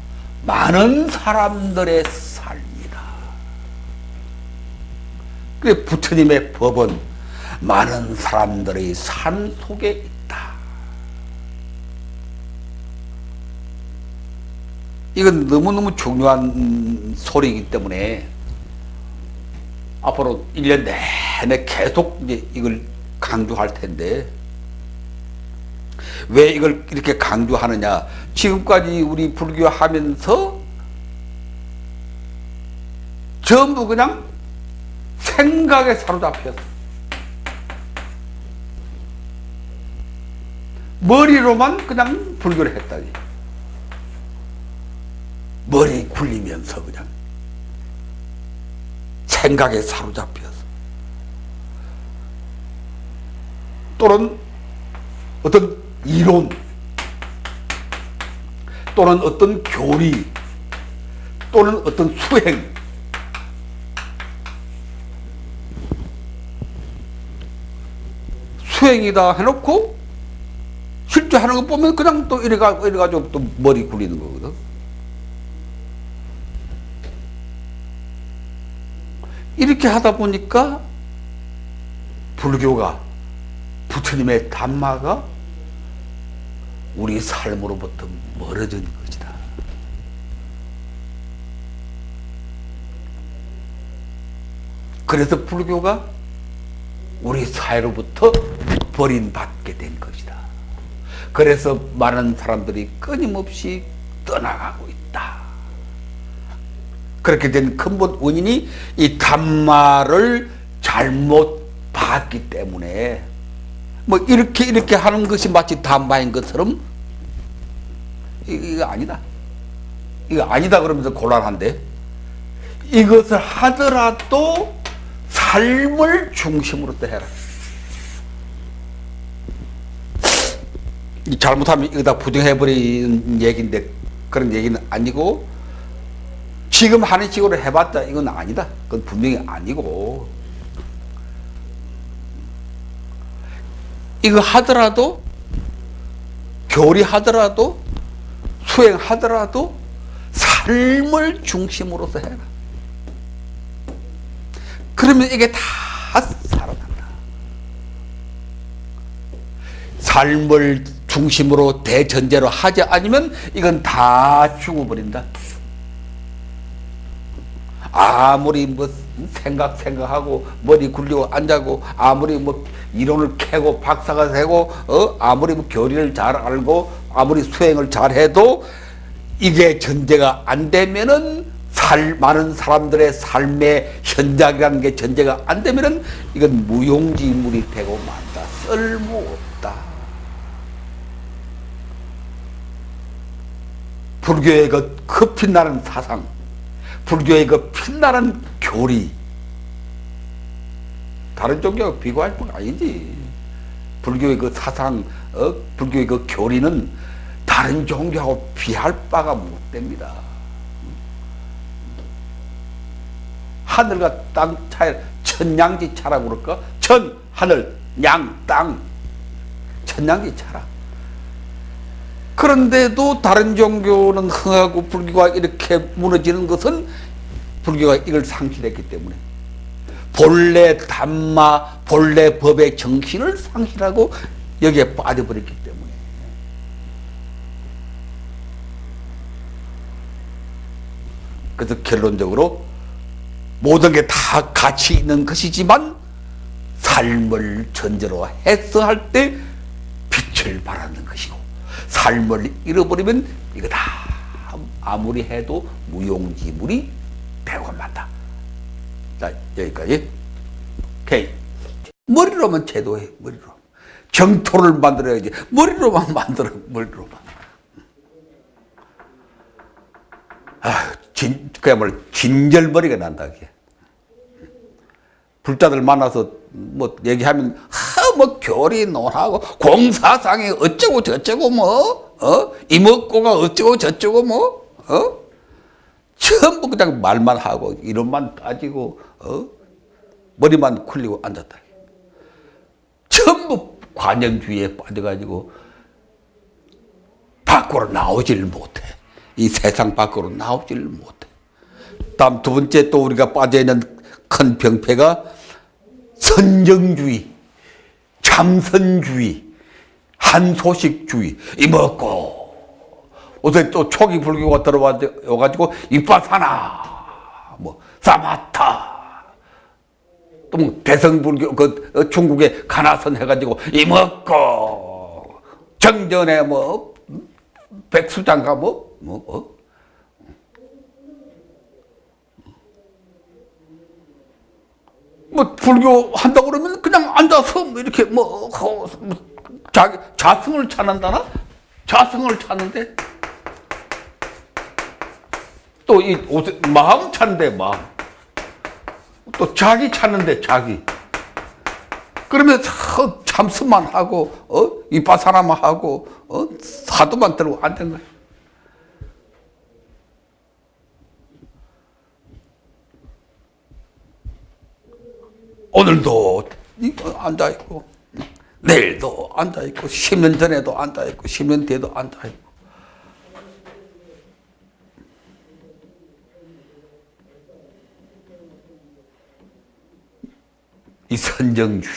많은 사람들의 삶이다. 그래 부처님의 법은 많은 사람들의 삶 속에 있다. 이건 너무너무 중요한 소리이기 때문에 앞으로 1년 내내 계속 이제 이걸 강조할 텐데, 왜 이걸 이렇게 강조하느냐? 지금까지 우리 불교 하면서 전부 그냥 생각에 사로잡혔어. 머리로만 그냥 불교를 했다니. 머리 굴리면서 그냥 생각에 사로잡혀서, 또는 어떤 이론, 또는 어떤 교리, 또는 어떤 수행, 수행이다 해놓고 실제 하는 거 보면 그냥 또 이래가지고 또 머리 굴리는 거거든. 이렇게 하다 보니까 불교가, 부처님의 담마가 우리 삶으로부터 멀어지는 것이다. 그래서 불교가 우리 사회로부터 버림받게 된 것이다. 그래서 많은 사람들이 끊임없이 떠나가고 있다. 그렇게 된 근본 원인이 이 담마를 잘못 봤기 때문에, 뭐 이렇게 하는 것이 마치 담마인 것처럼, 이거 아니다. 이거 아니다 그러면서 곤란한데, 이것을 하더라도 삶을 중심으로 또 해라. 잘못하면 이거 다 부정해버리는 얘기인데 그런 얘기는 아니고, 지금 하는 식으로 해봤자 이건 아니다. 그건 분명히 아니고, 이거 하더라도, 교리하더라도, 수행하더라도 삶을 중심으로서 해라. 그러면 이게 다 살아난다. 삶을 중심으로 대전제로 하지 않으면 이건 다 죽어버린다. 아무리 뭐 생각하고 머리 굴리고 앉아고, 아무리 뭐 이론을 캐고 박사가 되고, 아무리 뭐 교리를 잘 알고, 아무리 수행을 잘 해도 이게 전제가 안 되면은, 많은 사람들의 삶의 현장이라는 게 전제가 안 되면은 이건 무용지물이 되고 만다. 쓸모없다. 불교의 그 급빛나는 사상, 불교의 그 빛나는 교리, 다른 종교와 비교할 건 아니지. 불교의 그 사상, 불교의 그 교리는 다른 종교하고 비할 바가 못 됩니다. 하늘과 땅 차이, 천냥지 차라고 그럴까? 천, 하늘, 양, 땅. 천냥지 차라. 그런데도 다른 종교는 흥하고 불교가 이렇게 무너지는 것은 불교가 이걸 상실했기 때문에, 본래 담마, 본래 법의 정신을 상실하고 여기에 빠져버렸기 때문에. 그래서 결론적으로 모든 게 다 가치 있는 것이지만 삶을 전제로 해서 할 때 빛을 발하는 것이고, 삶을 잃어버리면 이거 다 아무리 해도 무용지물이 되고 만다. 자, 여기까지. 오케이. 머리로만 제도해, 머리로. 정토를 만들어야지. 머리로만 만들어, 머리로만. 그야말로 진절머리가 난다, 그게. 불자들 만나서 뭐 얘기하면, 뭐 교리 논하고, 공사상에 어쩌고 저쩌고 뭐, 이목고가 어쩌고 저쩌고 뭐, 전부 그냥 말만 하고, 이론만 따지고, 머리만 굴리고 앉았다. 전부 관념주의에 빠져가지고, 밖으로 나오질 못해. 이 세상 밖으로 나오질 못해. 다음 두 번째 또 우리가 빠져있는 큰 병폐가 선정주의, 참선주의, 한소식주의. 이먹고 어제 또 초기 불교가 들어와가지고 이빠사나, 뭐 사마타, 또 뭐 대성불교 그 중국에 가나선 해가지고 이먹고 정전에 뭐 백수장가 뭐 불교 한다고 그러면 그냥 앉아서 이렇게 자기 자승을 찾는다나? 자승을 찾는데 또 이 마음 찾는데 마음, 또 자기 찾는데 자기. 그러면 참수만 하고 이빠사나만 하고 사도만 들고 앉은 거야. 오늘도 앉아있고, 내일도 앉아있고, 10년 전에도 앉아있고, 10년 뒤에도 앉아있고. 이 선정주의.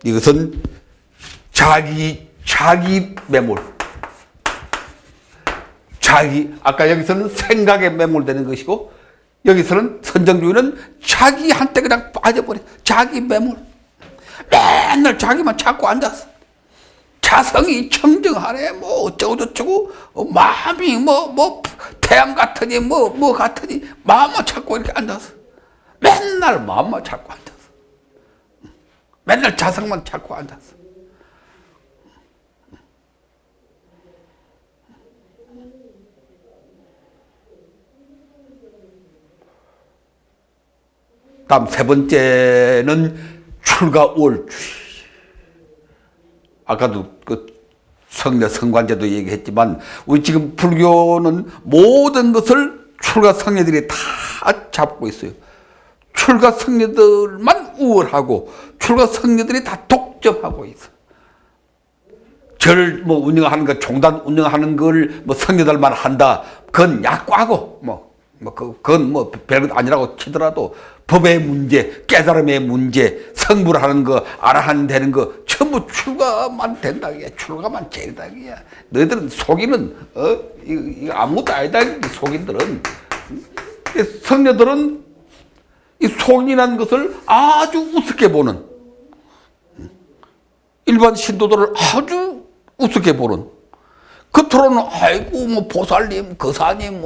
이것은 자기 매몰. 아까 여기서는 생각에 매몰되는 것이고, 여기서는 선정주의는 자기한테 그냥 빠져버려. 자기 매몰. 맨날 자기만 찾고 앉았어. 자성이 청정하네, 뭐, 어쩌고저쩌고, 마음이 태양 같으니, 뭐 같으니, 마음만 찾고 이렇게 앉았어. 맨날 마음만 찾고 앉았어. 맨날 자성만 찾고 앉았어. 다음 세 번째는 출가월주의. 아까도 그 성례 성관제도 얘기했지만, 우리 지금 불교는 모든 것을 출가 성례들이 다 잡고 있어요. 출가 성례들만 우월하고 출가 성례들이 다 독점하고 있어. 절 운영하는 거, 종단 운영하는 걸 성례들만 한다. 그건 약과고 그건 별것 아니라고 치더라도 법의 문제, 깨달음의 문제, 성불하는 거, 아라한 되는 거 전부 출가만 된다. 출가만 제일이다. 너희들은 속이는 이거 아무것도 아니다. 속인들은. 성녀들은 이 속인이라는 것을 아주 우습게 보는, 일반 신도들을 아주 우습게 보는, 겉으로는 아이고 보살님, 거사님,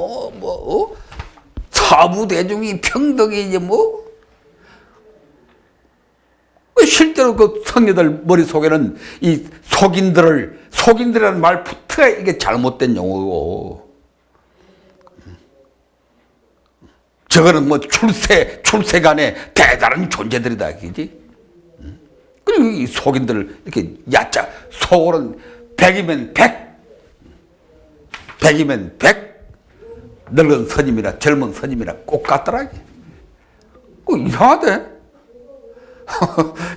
사부 대중이 평등이지 실제로 그 성녀들 머릿속에는 이 속인들이라는 말부터가 이게 잘못된 용어고, 저거는 뭐 출세간의 대단한 존재들이다, 그지? 그리고 이 속인들을 이렇게 얕자, 속으로는 100이면 100, 늙은 스님이나 젊은 스님이나 꼭 같더라. 이상하대.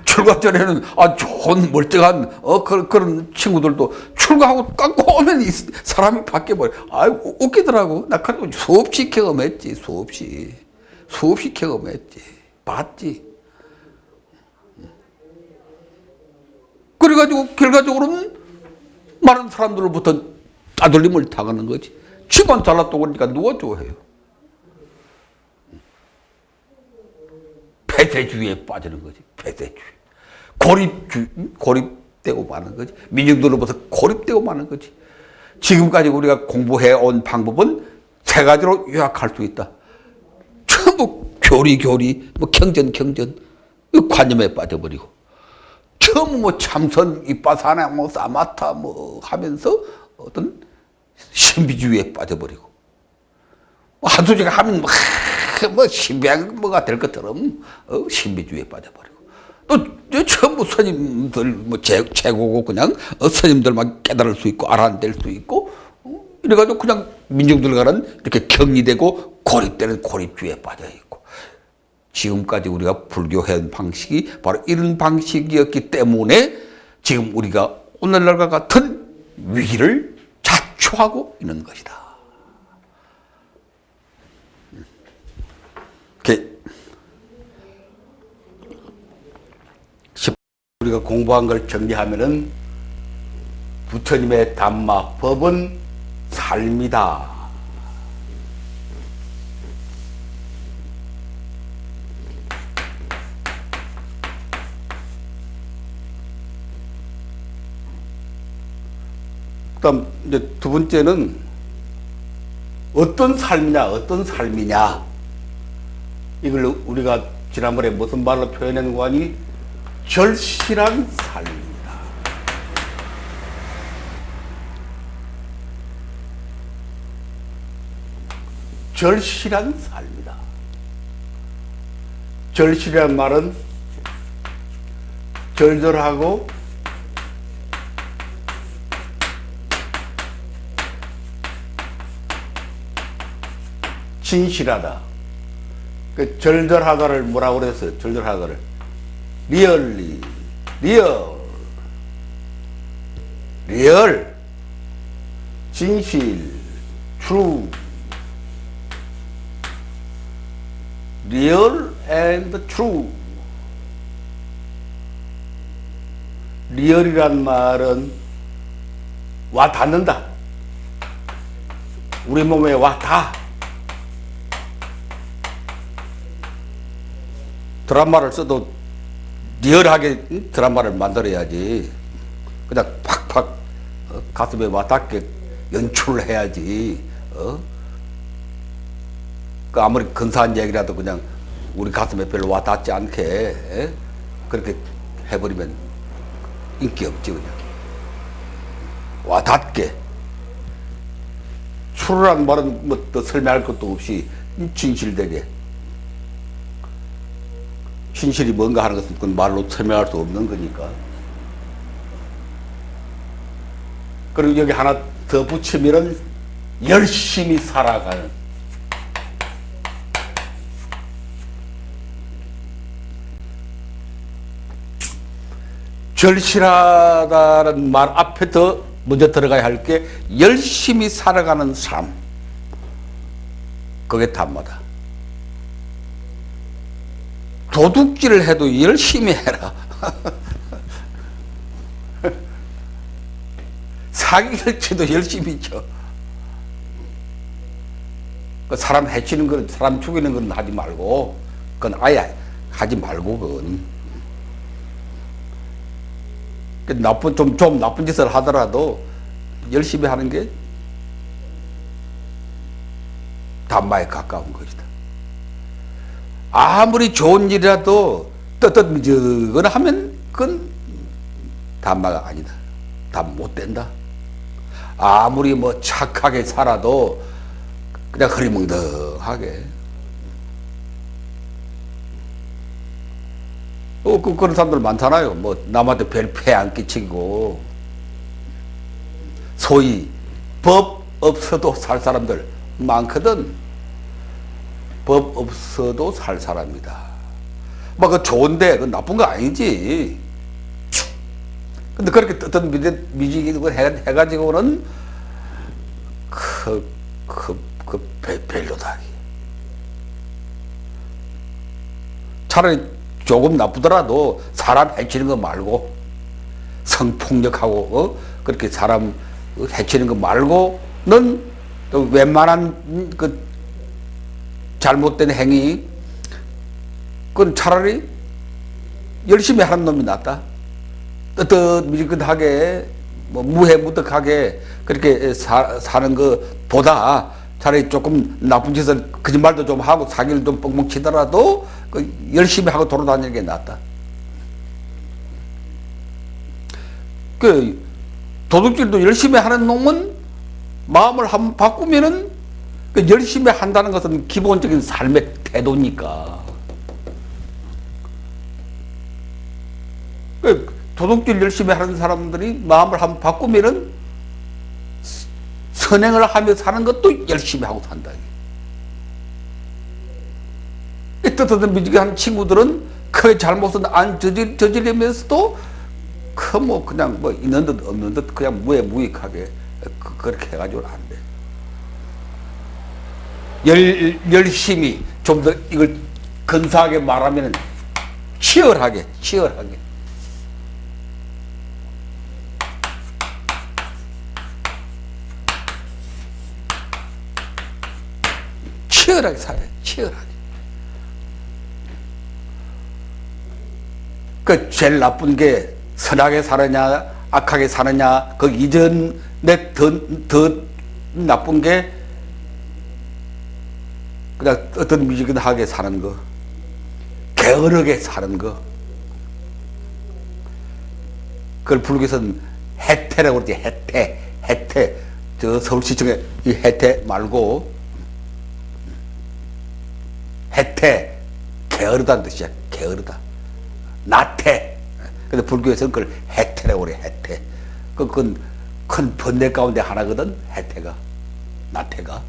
출가 전에는 좋은 멀쩡한 그런 친구들도 출가하고 깎고 오면 이 사람이 바뀌어버려. 웃기더라고. 나 그리고 수없이 경험했지. 수없이 경험했지. 봤지. 그래가지고 결과적으로는 많은 사람들로부터 따돌림을 당하는 거지. 집안 잘났다고 그러니까 누가 좋아해요? 폐쇄주의에 빠지는 거지. 폐쇄주의. 고립되고 마는 거지. 민중들로부터 고립되고 마는 거지. 지금까지 우리가 공부해온 방법은 세 가지로 요약할 수 있다. 전부 교리, 뭐 경전, 관념에 빠져버리고, 전부 뭐 참선, 이빠사나, 뭐 사마타, 뭐 하면서 어떤 신비주의에 빠져버리고, 한수제가 하면 뭐 신비한 뭐가 될 것처럼 신비주의에 빠져버리고, 또 전부 스님들 뭐 최고고 그냥 스님들만 깨달을 수 있고 알아낼 수 있고, 이래가지고 그냥 민중들과는 이렇게 격리되고 고립되는 고립주의에 빠져 있고, 지금까지 우리가 불교해온 방식이 바로 이런 방식이었기 때문에 지금 우리가 오늘날과 같은 위기를 자초하고 있는 것이다. 우리가 공부한 걸 정리하면은 부처님의 담마 법은 삶이다. 그다음 이제 두 번째는 어떤 삶이냐. 이걸 우리가 지난번에 무슨 말로 표현했는 거 아니? 절실한 삶입니다. 절실한 삶이다. 절실이란 말은 절절하고 진실하다. 그 절절하다를 뭐라고 그랬어요? 절절하다를 리얼, 진실, true, real and true. 리얼이란 말은 와 닿는다. 우리 몸에 와 닿아. 드라마를 써도 리얼하게 드라마를 만들어야지. 그냥 팍팍 가슴에 와닿게 연출을 해야지. 그 아무리 근사한 얘기라도 그냥 우리 가슴에 별로 와닿지 않게 그렇게 해버리면 인기 없지. 그냥 와닿게. 추루란 말은 뭐 더 설명할 것도 없이 진실되게. 진실이 뭔가 하는 것은 그건 말로 설명할 수 없는 거니까. 그리고 여기 하나 더 붙이면은 열심히 살아가는. 절실하다는 말 앞에 더 먼저 들어가야 할 게 열심히 살아가는 삶. 그게 담마다. 도둑질을 해도 열심히 해라. 사기를 쳐도 열심히 쳐. 그 사람 해치는 건, 사람 죽이는 건 하지 말고, 그건 아예 하지 말고, 그건. 좀 나쁜 짓을 하더라도 열심히 하는 게 담마에 가까운 것이다. 아무리 좋은 일이라도 떳떳미적거나 하면 그건 담마가 아니다. 담 못 된다. 아무리 뭐 착하게 살아도 그냥 흐리멍덩하게. 그런 사람들 많잖아요. 뭐 남한테 별 폐 안 끼치고 소위 법 없어도 살 사람들 많거든. 법 없어도 살 사람이다. 막 그 좋은데 그 나쁜 거 아니지. 근데 그렇게 어떤 미지기를 해가지고는 별로다. 차라리 조금 나쁘더라도 사람 해치는 거 말고 성폭력하고 그렇게 사람 해치는 거 말고는 또 웬만한 그 잘못된 행위 그건 차라리 열심히 하는 놈이 낫다. 떳떳미지근하게 뭐 무해무득하게 그렇게 사는 것보다 차라리 조금 나쁜 짓을 거짓말도 좀 하고 사기를 좀 뻥뻥 치더라도 그 열심히 하고 돌아다니는 게 낫다. 그 도둑질도 열심히 하는 놈은 마음을 한번 바꾸면은 그 열심히 한다는 것은 기본적인 삶의 태도니까. 그 도둑질 열심히 하는 사람들이 마음을 한번 바꾸면은 선행을 하며 사는 것도 열심히 하고 산다. 떳떳미지근하게 하는 친구들은 크게 잘못은 안 저지르면서도 뭐 그냥 뭐 있는 듯 없는 듯 그냥 무익하게 그렇게 해가지고는 안 돼. 열심히 좀 더 이걸 근사하게 말하면 치열하게 치열하게 살아요. 치열하게. 그 제일 나쁜 게 선하게 사느냐 악하게 사느냐 그 이전에 더 나쁜 게 그냥 떳떳미지근하게 사는 거, 게으르게 사는 거. 그걸 불교에서는 해태라고 그러지. 해태. 저 서울시청에 이 해태 말고 해태, 게으르다는 뜻이야. 게으르다. 나태. 근데 불교에서는 그걸 해태라고 그래. 해태. 그건 큰 번뇌 가운데 하나거든. 해태가. 나태가.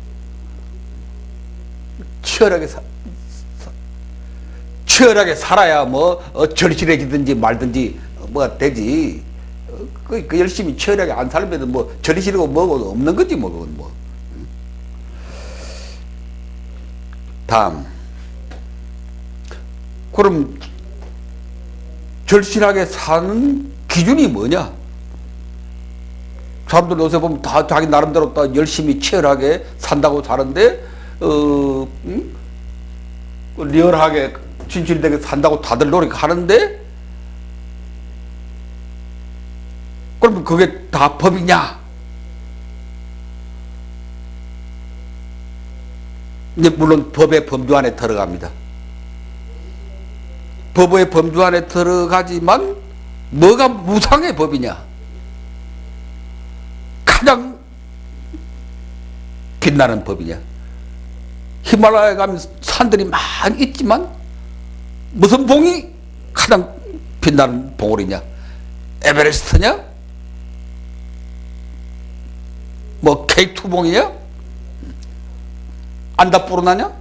치열하게 살아야 뭐 절실해지든지 말든지 뭐가 되지. 그 열심히 치열하게 안 살면 뭐 절실하고 뭐고 없는 거지 뭐 그건 뭐. 다음. 그럼 절실하게 사는 기준이 뭐냐? 사람들 요새 보면 다 자기 나름대로 다 열심히 치열하게 산다고 사는데 리얼하게 진실되게 산다고 다들 노력하는데 그러면 그게 다 법이냐? 이제 물론 법의 범주 안에 들어갑니다. 법의 범주 안에 들어가지만 뭐가 무상의 법이냐? 가장 빛나는 법이냐? 히말라야 가면 산들이 많이 있지만 무슨 봉이 가장 빛나는 봉우리냐? 에베레스트냐? 뭐 K2 봉이냐? 안다푸르나냐?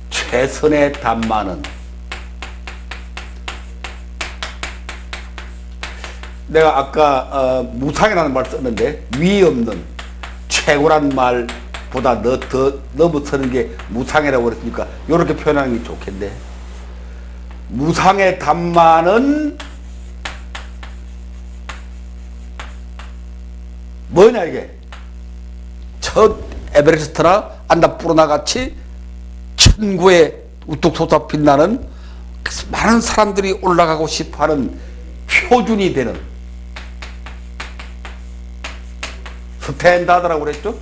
최선의 담마는 내가 아까 무상이라는 말 썼는데 위 없는 최고란 말보다 더 넘어서는 게 무상이라고 그랬으니까 이렇게 표현하는 게 좋겠네. 무상의 담마는 뭐냐 이게? 첫 에베레스트나 안다푸르나 같이 천구에 우뚝 솟아 빛나는 많은 사람들이 올라가고 싶어하는 표준이 되는 스탠다드라고 그랬죠?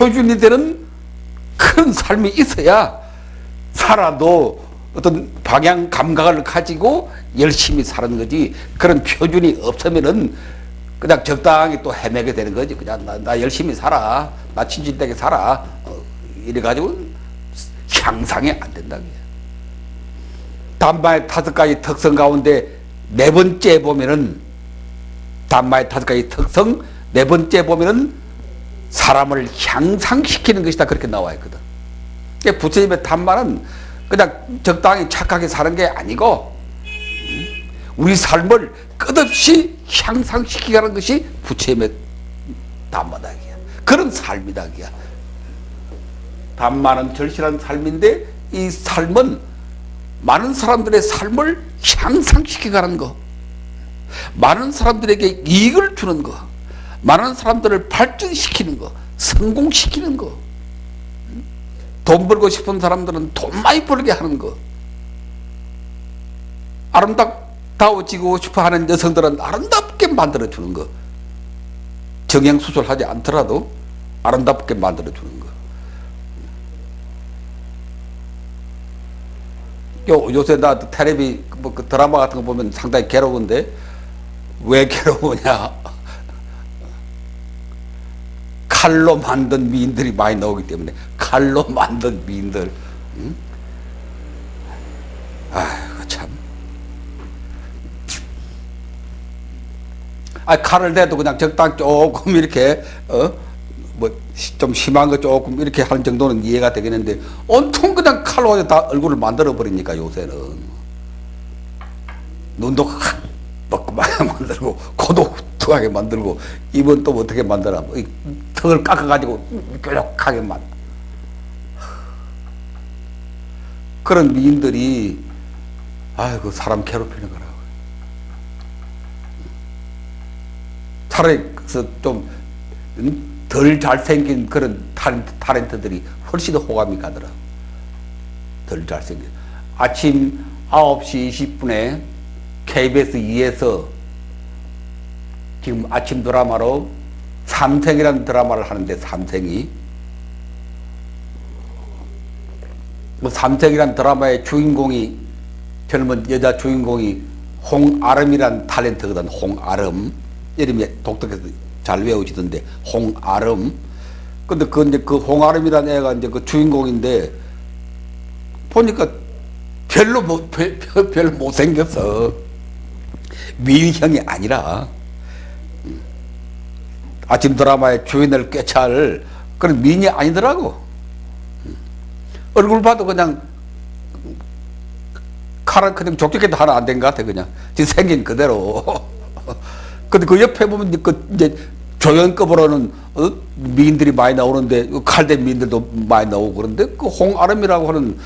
표준이 되는 그런 삶이 있어야 살아도 어떤 방향 감각을 가지고 열심히 사는 거지. 그런 표준이 없으면은 그냥 적당히 또 헤매게 되는 거지. 그냥 나 열심히 살아, 나 진실되게 살아, 이래가지고 향상이 안 된다. 단마의 5가지 특성 가운데 4번째 보면은, 단마의 5가지 특성 4번째 보면은 사람을 향상시키는 것이다, 그렇게 나와 있거든. 부처님의 단마는 그냥 적당히 착하게 사는 게 아니고 우리 삶을 끝없이 향상시키는 것이 부처님의 단마다. 그런 삶이다. 단마는 절실한 삶인데 이 삶은 많은 사람들의 삶을 향상시키가는 거, 많은 사람들에게 이익을 주는 거, 많은 사람들을 발전시키는 거, 성공시키는 거. 돈 벌고 싶은 사람들은 돈 많이 벌게 하는 거, 아름다워지고 싶어 하는 여성들은 아름답게 만들어주는 거, 정형수술하지 않더라도 아름답게 만들어주는 거. 요새 나 텔레비 그 드라마 같은 거 보면 상당히 괴로운데, 왜 괴로우냐? 칼로 만든 미인들이 많이 나오기 때문에. 칼로 만든 미인들. 응? 아이고 참. 칼을 대도 그냥 적당 조금 이렇게 뭐 좀 심한 거 조금 이렇게 하는 정도는 이해가 되겠는데, 온통 그냥 칼로 다 얼굴을 만들어 버리니까 요새는. 눈도 확 뻐끔하게 만들고, 코도 툭하게 만들고, 입은 또 어떻게 만들어? 턱을 깎아가지고 뾰족하게 만들어. 그런 미인들이 아이고 사람 괴롭히는 거라고. 차라리 좀 덜 잘생긴 그런 탤런트들이 훨씬 호감이 가더라. 덜 잘생긴. 아침 9시 20분에 KBS 2에서 지금 아침 드라마로 삼생이라는 드라마를 하는데, 삼생이. 삼생이라는 드라마의 주인공이, 젊은 여자 주인공이 홍아름이라는 탤런트거든. 홍아름. 이름이 독특해서 잘 외우시던데, 홍아름. 근데 그 홍아름이라는 애가 이제 그 주인공인데, 보니까 별로 못생겼어. 미인형이 아니라, 아침 드라마의 주인을 꿰찰 그런 미인이 아니더라고. 얼굴 봐도 그냥 칼은 그냥 족적해도 하나 안 된 것 같아. 그냥 지금 생긴 그대로. 근데 그 옆에 보면 이제 조연급으로는 미인들이 많이 나오는데, 칼된 미인들도 많이 나오고 그런데, 그 홍아름이라고 하는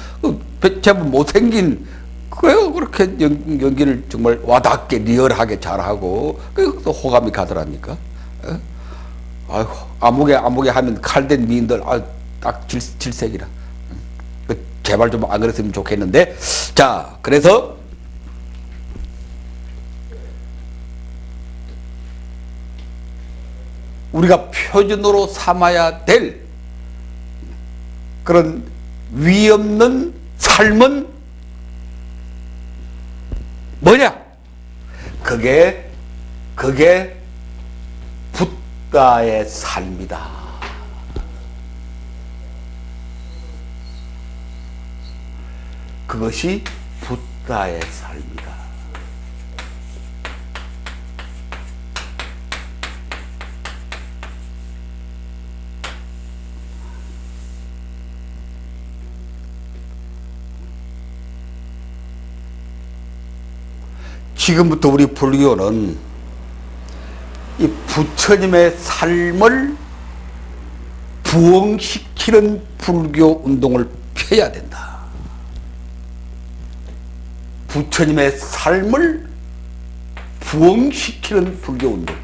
제법 못생긴 그래요. 그렇게 연기를 정말 와닿게 리얼하게 잘하고, 그 호감이 가더라니까. 아이고, 아무개 하면 칼된 미인들, 딱 질색이라. 제발 좀 안 그랬으면 좋겠는데. 자, 그래서 우리가 표준으로 삼아야 될 그런 위 없는 삶은 뭐냐? 그게 붓다의 삶이다. 그것이 붓다의 삶이다. 지금부터 우리 불교는 이 부처님의 삶을 부흥시키는 불교 운동을 펴야 된다. 부처님의 삶을 부흥시키는 불교 운동.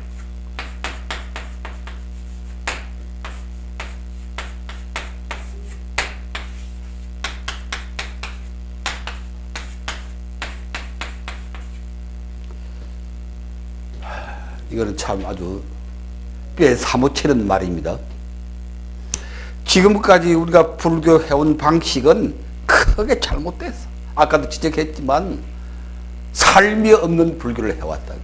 이거는 참 아주 꽤 사무치는 말입니다. 지금까지 우리가 불교 해온 방식은 크게 잘못됐어. 아까도 지적했지만 삶이 없는 불교를 해왔다.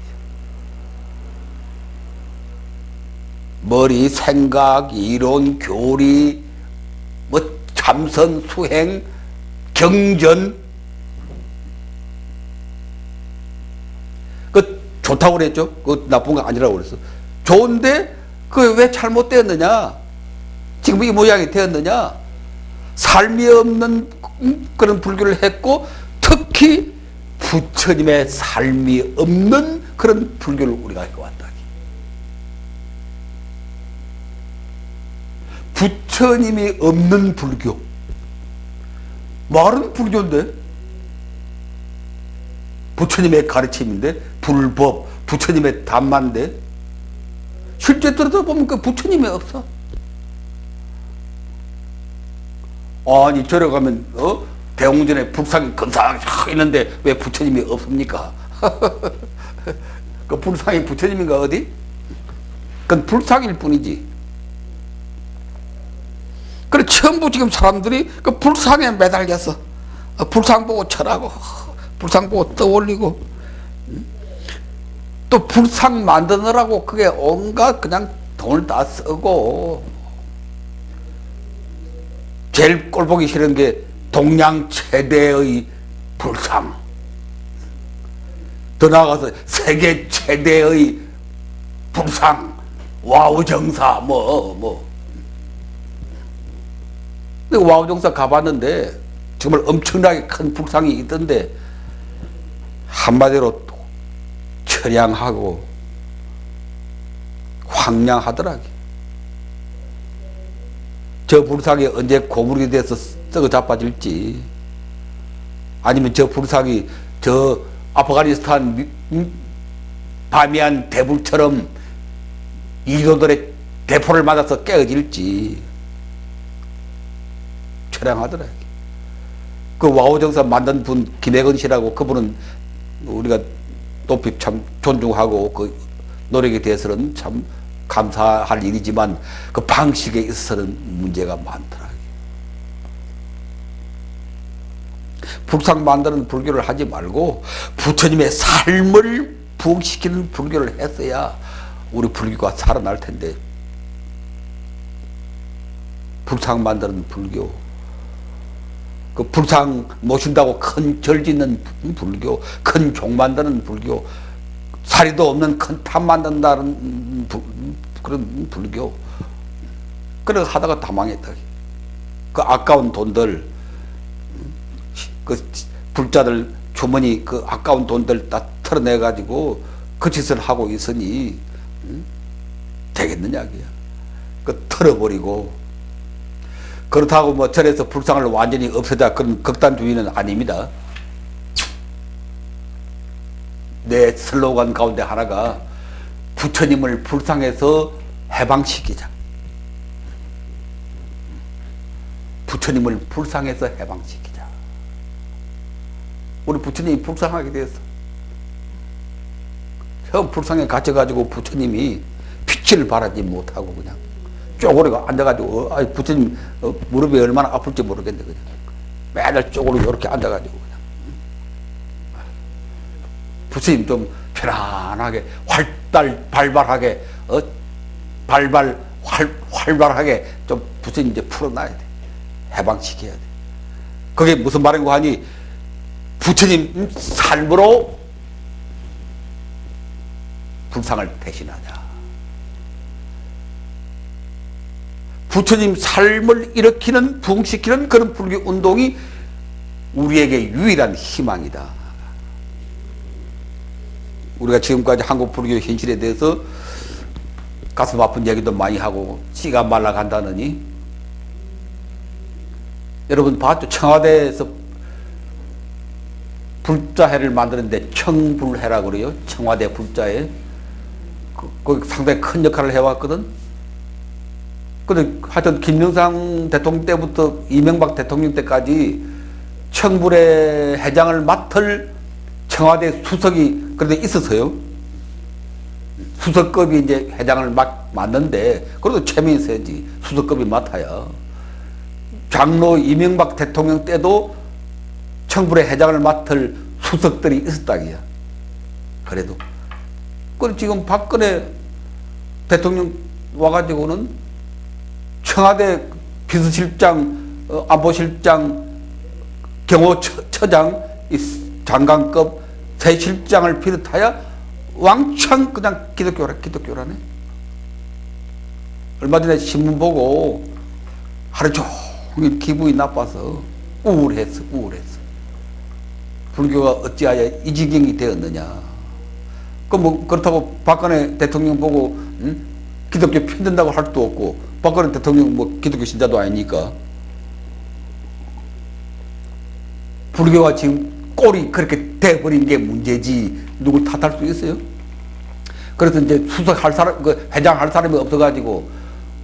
머리, 생각, 이론, 교리, 뭐 참선, 수행, 경전, 그 좋다고 그랬죠. 그 나쁜 거 아니라고 그랬어. 좋은데 그 왜 잘못되었느냐? 지금 이 모양이 되었느냐? 삶이 없는 그런 불교를 했고, 특히 부처님의 삶이 없는 그런 불교를 우리가 해왔다. 부처님이 없는 불교. 말은 불교인데, 부처님의 가르침인데, 불법, 부처님의 담마인데, 실제 들여다보면 그 부처님이 없어. 아니, 저래 가면, 대웅전에 불상이 근사하게 쫙 있는데, 왜 부처님이 없습니까? 그 불상이 부처님인가, 어디? 그건 불상일 뿐이지. 그래, 전부 지금 사람들이 그 불상에 매달렸어. 불상 보고 절하고, 불상 보고 떠올리고, 또 불상 만드느라고 그게 온갖 그냥 돈을 다 쓰고, 제일 꼴보기 싫은 게 동양 최대의 불상, 더 나아가서 세계 최대의 불상, 와우정사, 근데 와우정사 가봤는데 정말 엄청나게 큰 불상이 있던데, 한마디로 처량하고 황량하더라고요. 저 불상이 언제 고물이 돼서 썩어 자빠질지, 아니면 저 불상이 저 아프가니스탄 바미안 대불처럼 이도들의 대포를 맞아서 깨어질지 처량하더라고요. 그 와우정사 만든 분 김혜건 씨라고, 그분은 우리가 높이 참 존중하고 그 노력에 대해서는 참 감사할 일이지만, 그 방식에 있어서는 문제가 많더라고요. 불상 만드는 불교를 하지 말고 부처님의 삶을 부흥시키는 불교를 했어야 우리 불교가 살아날 텐데, 불상 만드는 불교, 그 불상 모신다고 큰 절 짓는 불교, 큰 종 만드는 불교, 사리도 없는 큰 탑 만든다는 그런 불교, 그래 하다가 다 망했다. 그 아까운 돈들, 그 불자들 주머니 그 아까운 돈들 다 털어내 가지고 그 짓을 하고 있으니 되겠느냐 그야. 그 털어버리고. 그렇다고 뭐 절에서 불상을 완전히 없애자, 그런 극단주의는 아닙니다. 내 슬로건 가운데 하나가 부처님을 불상에서 해방시키자. 부처님을 불상에서 해방시키자. 우리 부처님이 불쌍하게 되었어. 형 불쌍에 갇혀가지고 부처님이 빛을 발하지 못하고 그냥 쪼그리고 앉아가지고, 부처님 무릎이 얼마나 아플지 모르겠네. 그냥 매달 쪼그리고 이렇게 앉아가지고 그냥. 부처님 좀 편안하게, 발발하게, 활발하게 좀 부처님 이제 풀어놔야 돼. 해방시켜야 돼. 그게 무슨 말인고 하니, 부처님 삶으로 불상을 대신하자. 부처님 삶을 일으키는, 부흥시키는 그런 불교 운동이 우리에게 유일한 희망이다. 우리가 지금까지 한국 불교 현실에 대해서 가슴 아픈 얘기도 많이 하고 씨가 말라간다느니, 여러분 봤죠? 청와대에서 불자회를 만드는데 청불회라고 그래요. 청와대 불자회. 거기 상당히 큰 역할을 해왔거든. 근데 하여튼 김영삼 대통령 때부터 이명박 대통령 때까지 청불회 회장을 맡을 청와대 수석이 그런데 있었어요. 수석급이 이제 회장을 맡는데, 그래도 체면이 세지. 수석급이 맡아야. 장로 이명박 대통령 때도 청불회 회장을 맡을 수석들이 있었다기야. 그래도. 그리고 지금 박근혜 대통령 와가지고는 청와대 비서실장, 안보실장, 경호처장, 장관급 새 실장을 비롯하여 왕창 그냥 기독교라네. 얼마 전에 신문 보고 하루 종일 기분이 나빠서 우울했어. 불교가 어찌하여 이 지경이 되었느냐. 그렇다고 박근혜 대통령 보고 기독교 편든다고 할 수도 없고, 박근혜 대통령 기독교 신자도 아니니까. 불교가 지금 꼴이 그렇게 돼버린 게 문제지 누굴 탓할 수 있어요? 그래서 이제 수석할 사람, 회장할 사람이 없어가지고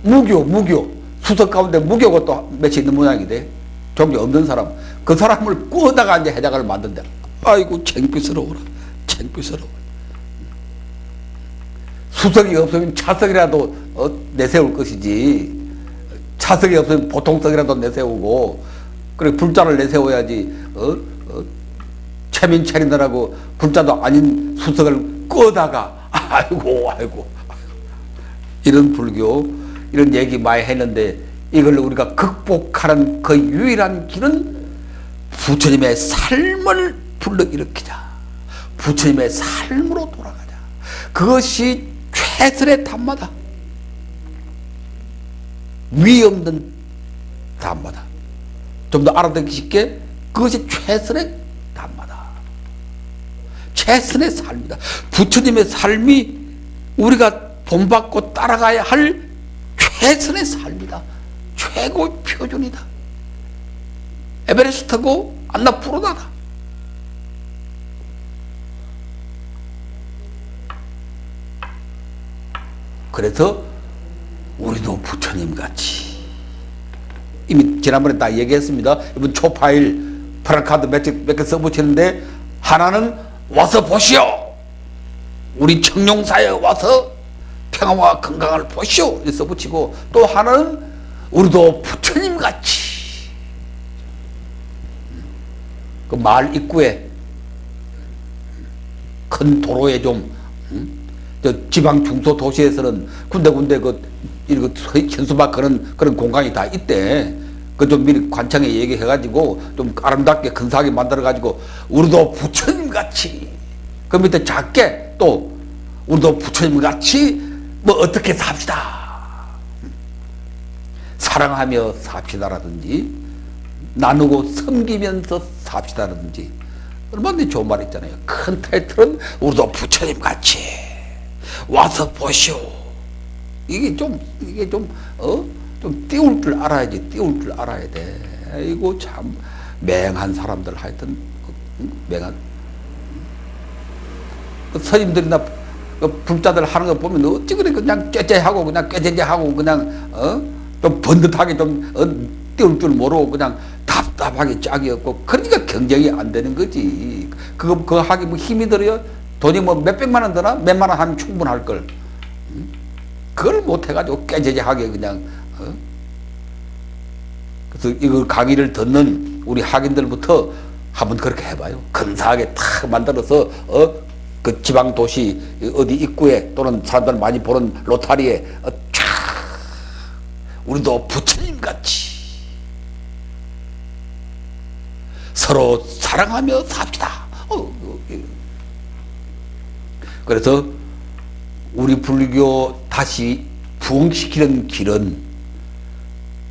무교 수석 가운데 무교가 또 몇이 있는 모양이 돼. 종교 없는 사람, 그 사람을 꾸어다가 이제 회장을 만든다. 아이고 창피스러워라. 수석이 없으면 차석이라도 내세울 것이지, 차석이 없으면 보통석이라도 내세우고, 그리고 불자를 내세워야지. 체민 차리느라고 불자도 아닌 수석을 꺼다가 아이고 이런 불교, 이런 얘기 많이 했는데, 이걸 우리가 극복하는 그 유일한 길은 부처님의 삶을 불러일으키자. 부처님의 삶으로 돌아가자. 그것이 최선의 담마다. 위 없는 담마다. 좀 더 알아듣기 쉽게, 그것이 최선의 담마다. 최선의 삶이다. 부처님의 삶이 우리가 본받고 따라가야 할 최선의 삶이다. 최고의 표준이다. 에베레스트고 안나푸르나다. 그래서 우리도 부처님같이, 이미 지난번에 다 얘기했습니다. 이번 초파일 프랑카드 몇 개 써붙이는데, 하나는 와서 보시오. 우리 청룡사에 와서 평화와 건강을 보시오. 이렇게 써붙이고, 또 하나는 우리도 부처님같이, 그 마을 입구에 큰 도로에 좀, 저 지방 중소 도시에서는 군데군데 현수막 그런 공간이 다 있대. 그 좀 미리 관청에 얘기해가지고 좀 아름답게 근사하게 만들어가지고, 우리도 부처님같이, 그 밑에 작게 또 우리도 부처님같이 어떻게 삽시다. 사랑하며 삽시다라든지, 나누고 섬기면서 삽시다라든지, 얼마나 좋은 말 있잖아요. 큰 타이틀은 우리도 부처님같이 와서 보시오. 이게 좀 띄울 줄 알아야지. 띄울 줄 알아야 돼. 이거 참 맹한 사람들, 하여튼 맹한 스님들이나 불자들 하는 거 보면 어찌 그래 그냥 꾀죄하고 그냥 꾀죄죄하고 그냥 좀 번듯하게 좀 띄울 줄 모르고 그냥 답답하게 짝이 없고, 그러니까 경쟁이 안 되는 거지. 그거 하기 힘이 들어요? 돈이 몇백만 원 드나? 몇만 원 하면 충분할 걸. 그걸 못 해가지고 꾀죄죄하게 그냥. 그래서 이거 강의를 듣는 우리 학인들부터 한번 그렇게 해봐요. 근사하게 탁 만들어서 그 지방 도시 어디 입구에 또는 사람들 많이 보는 로타리에 쫙 우리도 부처님같이 서로 사랑하며 삽시다. 그래서 우리 불교 다시 부흥시키는 길은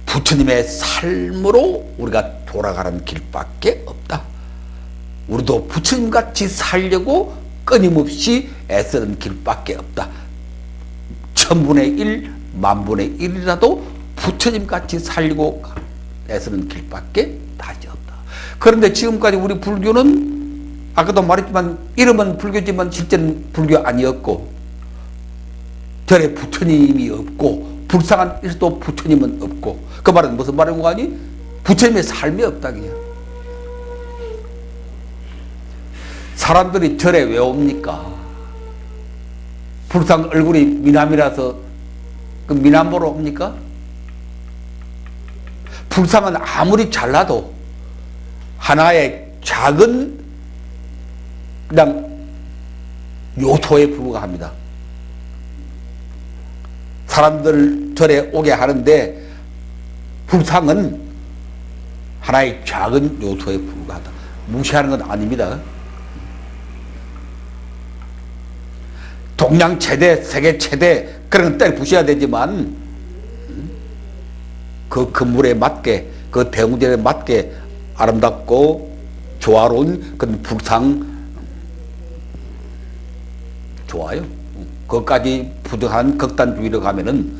부처님의 삶으로 우리가 돌아가는 길밖에 없다. 우리도 부처님같이 살려고 끊임없이 애쓰는 길밖에 없다. 1000분의 1, 10,000분의 1이라도 부처님같이 살려고 애쓰는 길밖에 다시 없다. 그런데 지금까지 우리 불교는 아까도 말했지만 이름은 불교지만 실제는 불교 아니었고, 절에 부처님이 없고, 불상한 일도 부처님은 없고, 그 말은 무슨 말인고 하니? 부처님의 삶이 없다기야. 사람들이 절에 왜 옵니까? 불상 얼굴이 미남이라서 그 미남 보러 옵니까? 불상은 아무리 잘나도 하나의 작은 그냥 요소에 불과합니다. 사람들 절에 오게 하는데 불상은 하나의 작은 요소에 불과하다. 무시하는 건 아닙니다. 동양 최대, 세계 최대 그런 건 때려 부셔야 되지만 그 건물에 맞게 그 대웅전에 맞게 아름답고 조화로운 그런 불상 좋아요. 그것까지 부정한 극단주의로 가면은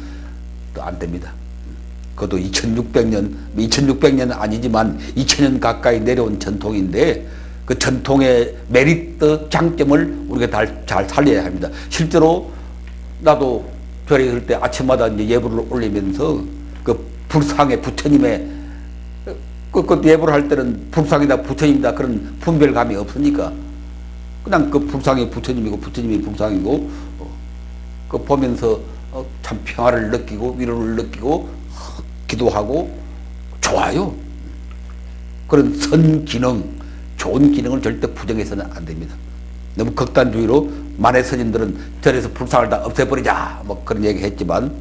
또 안 됩니다. 그것도 2600년 아니지만 2000년 가까이 내려온 전통인데 그 전통의 메리트 장점을 우리가 잘 살려야 합니다. 실제로 나도 절에 있을 때 아침마다 이제 예불을 올리면서 그 불상의 부처님의 그 예불을 할 때는 불상이다 부처님이다 그런 분별감이 없으니까 그냥 그 불상이 부처님이고 부처님이 불상이고 그 보면서 참 평화를 느끼고 위로를 느끼고 기도하고 좋아요. 그런 선기능, 좋은 기능을 절대 부정해서는 안 됩니다. 너무 극단주의로 만해 스님들은 절에서 불상을 다 없애버리자 뭐 그런 얘기 했지만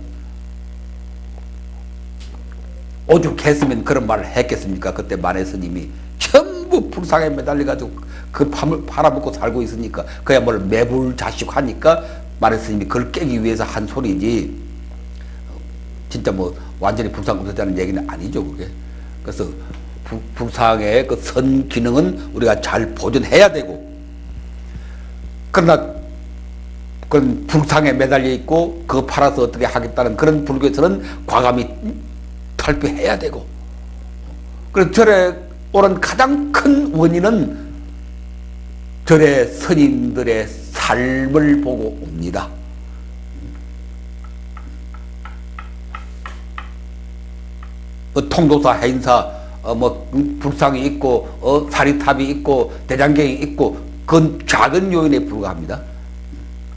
오죽했으면 그런 말을 했겠습니까? 그때 만해 스님이 전부 불상에 매달려가지고 그 밤을 팔아먹고 살고 있으니까 그야말로 매불자식하니까 만해 스님이 그걸 깨기 위해서 한 소리지 진짜 뭐 완전히 불상 없애자는 얘기는 아니죠 그게. 그래서 불상의 그 선 기능은 우리가 잘 보존해야 되고 그러나 그런 불상에 매달려 있고 그거 팔아서 어떻게 하겠다는 그런 불교에서는 과감히 탈피해야 되고 그래서 절에 오른 가장 큰 원인은 절의 스님들의 삶을 보고 옵니다. 통도사, 해인사, 불상이 있고, 사리탑이 있고, 대장경이 있고, 그건 작은 요인에 불과합니다.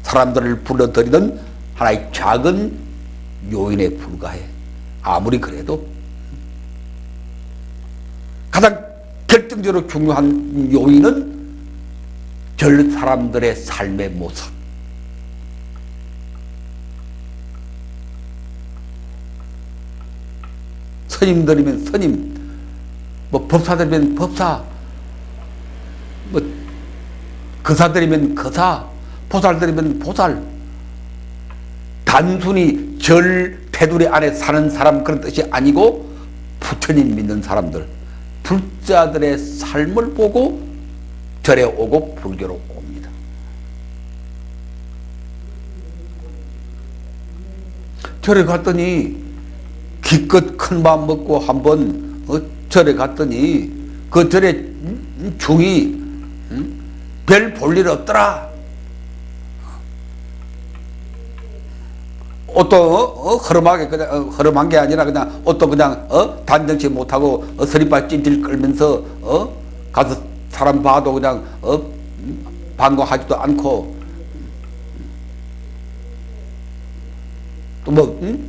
사람들을 불러들이는 하나의 작은 요인에 불과해. 아무리 그래도. 가장 결정적으로 중요한 요인은 절 사람들의 삶의 모습. 스님들이면 스님, 뭐 법사들이면 법사, 뭐 거사들이면 거사, 보살들이면 보살. 단순히 절 테두리 안에 사는 사람 그런 뜻이 아니고 부처님 믿는 사람들, 불자들의 삶을 보고 절에 오고 불교로 옵니다. 절에 갔더니 기껏 큰 마음 먹고 한번 절에 갔더니 그 절에 중이 별 볼 일 없더라. 옷도 허름하게 그냥 허름한 게 아니라 그냥 옷도 그냥 단정치 못하고 서리발 찜질 끌면서 가서 사람 봐도 그냥 반가워하지도 않고 또 뭐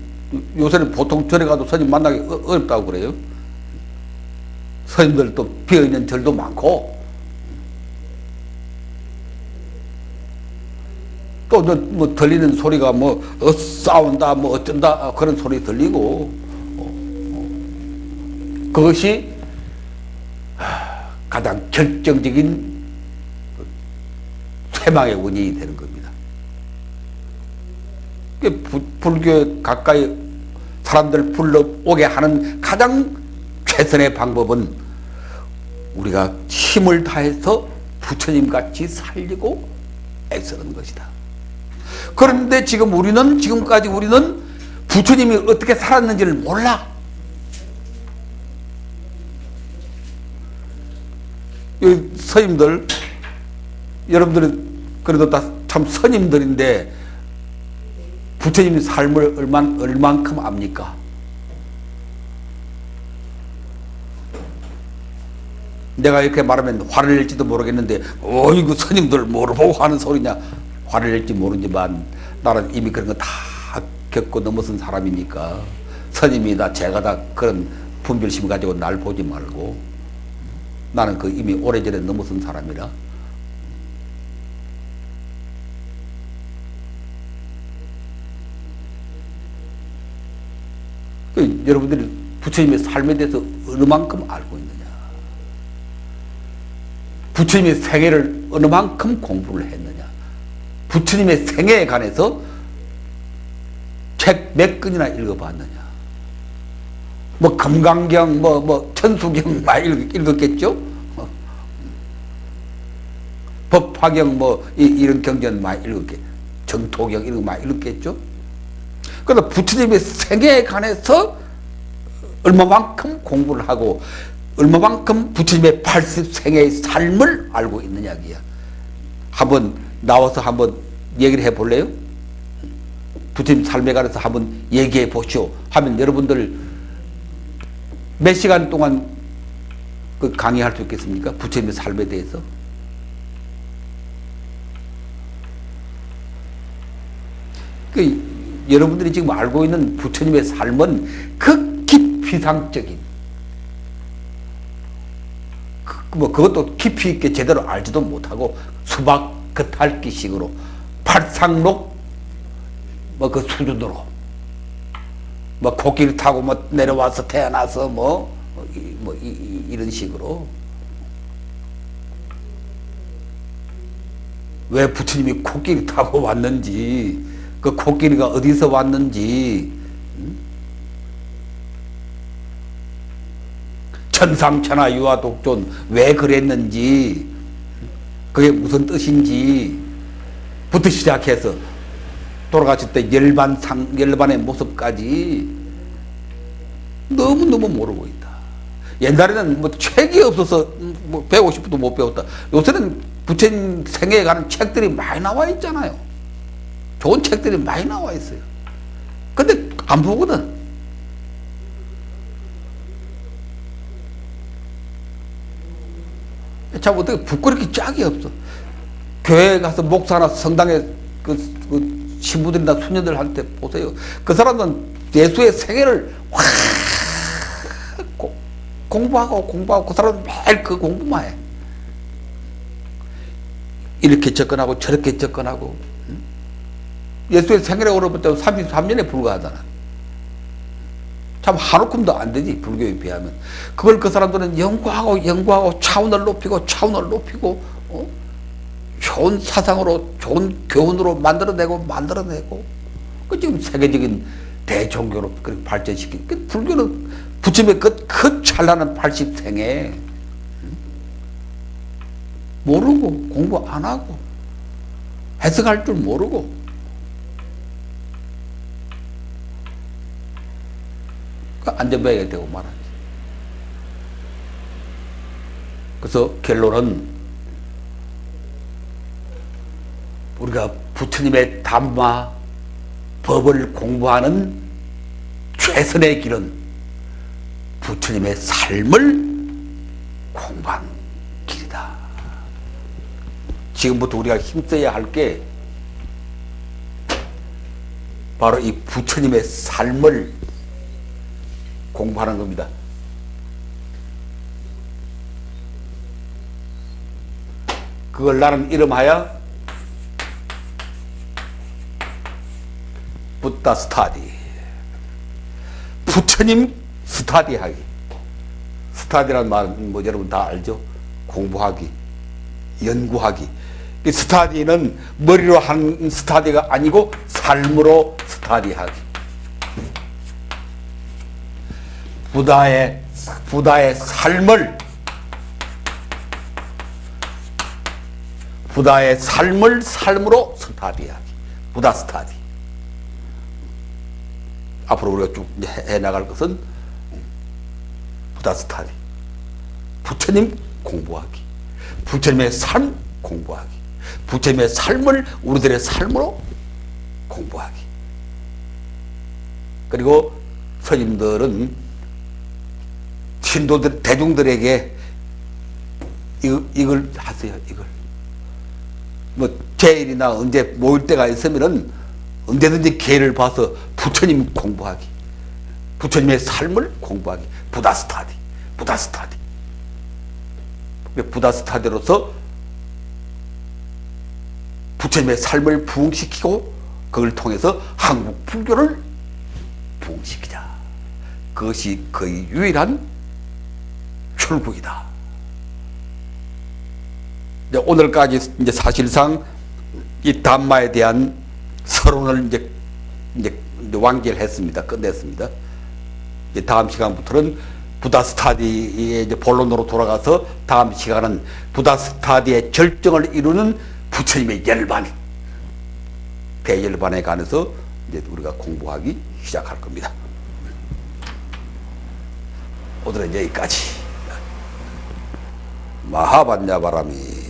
요새는 보통 절에 가도 스님 만나기 어렵다고 그래요. 스님들도 비어있는 절도 많고 또 뭐 들리는 소리가 뭐 싸운다 뭐 어쩐다 그런 소리 들리고 그것이 가장 결정적인 쇠망의 원인이 되는 겁니다. 불교에 가까이 사람들 불러오게 하는 가장 최선의 방법은 우리가 힘을 다해서 부처님같이 살리고 애쓰는 것이다. 그런데 지금까지 우리는 부처님이 어떻게 살았는지를 몰라. 스님들, 여러분들은 그래도 다 참 스님들인데 부처님의 삶을 얼만큼 압니까? 내가 이렇게 말하면 화를 낼지도 모르겠는데 어이구 스님들 뭐를 보고 하는 소리냐 화를 낼지 모르지만 나는 이미 그런 거 다 겪고 넘어선 사람이니까 스님이다 제가 다 그런 분별심 가지고 날 보지 말고 나는 그 이미 오래전에 넘어선 사람이라 여러분들이 부처님의 삶에 대해서 어느 만큼 알고 있느냐, 부처님의 생애를 어느 만큼 공부를 했느냐, 부처님의 생애에 관해서 책 몇 권이나 읽어봤느냐, 뭐 금강경, 뭐 천수경 많이 읽었겠죠. 법화경 이런 경전 많이 읽었겠, 정토경 이런 거 많이 읽었겠죠. 그래서 부처님의 생애에 관해서 얼마만큼 공부를 하고 얼마만큼 부처님의 80생애의 삶을 알고 있느냐기야. 한번 나와서 한번 얘기를 해볼래요? 부처님 삶에 관해서 한번 얘기해 보시오 하면 여러분들 몇 시간 동안 그 강의할 수 있겠습니까? 부처님의 삶에 대해서. 여러분들이 지금 알고 있는 부처님의 삶은 극히 피상적인, 그것도 깊이 있게 제대로 알지도 못하고 수박 겉핥기식으로 팔상록 그 수준으로 코끼리 타고 내려와서 태어나서 이런 식으로. 왜 부처님이 코끼리 타고 왔는지, 그 코끼리가 어디서 왔는지, 천상천하 유아독존 왜 그랬는지, 그게 무슨 뜻인지 부터 시작해서 돌아가실 때 열반의 모습까지 너무너무 모르고 있다. 옛날에는 책이 없어서 배우고 싶어도 못 배웠다. 요새는 부처님 생애에 관한 책들이 많이 나와 있잖아요. 좋은 책들이 많이 나와 있어요. 근데 안 보거든. 참 어떻게 부끄럽게 짝이 없어. 교회에 가서 목사나 성당에 그 신부들이나 수녀들 할 때 보세요. 그 사람은 예수의 생애를 확 공부하고 그 사람은 매일 그 공부만 해. 이렇게 접근하고 저렇게 접근하고. 예수의 생애를 오르면 33년에 불과하잖아. 참 한우큼도 안 되지, 불교에 비하면. 그걸 그 사람들은 연구하고 차원을 높이고 좋은 사상으로, 좋은 교훈으로 만들어내고 그 지금 세계적인 대종교로 그렇게 발전시킨. 그 불교는 부처님의 그 찬란한 80생에 모르고 공부 안 하고 해석할 줄 모르고 안전뱅이가 되고 말하지. 그래서 결론은 우리가 부처님의 담마, 법을 공부하는 최선의 길은 부처님의 삶을 공부하는 길이다. 지금부터 우리가 힘써야 할 게 바로 이 부처님의 삶을 공부하는 겁니다. 그걸 나는 이름하여 부다 스타디, 부처님 스타디하기. 스타디라는 말은 여러분 다 알죠? 공부하기, 연구하기. 이 스타디는 머리로 하는 스타디가 아니고 삶으로 스타디하기. 부다의 삶을 삶으로 스타디하기. 부다 스타디. 앞으로 우리가 쭉 해나갈 것은 부다 스타디. 부처님 공부하기. 부처님의 삶 공부하기. 부처님의 삶을 우리들의 삶으로 공부하기. 그리고 스님들은 신도들, 대중들에게 이걸 하세요. 이걸. 제일이나 언제 모일 때가 있으면은 언제든지 기회를 봐서 부처님 공부하기. 부처님의 삶을 공부하기. 부다 스타디. 부다 스타디. 부다 스타디로서 부처님의 삶을 부흥시키고 그걸 통해서 한국 불교를 부흥시키자. 그것이 거의 유일한 출구이다. 이제 오늘까지 이제 사실상 이 담마에 대한 서론을 이제 완결했습니다. 끝냈습니다. 이제 다음 시간부터는 부다 스타디의 이제 본론으로 돌아가서 다음 시간은 부다 스타디의 절정을 이루는 부처님의 열반, 대열반에 관해서 이제 우리가 공부하기 시작할 겁니다. 오늘은 여기까지. 마하반야바라미.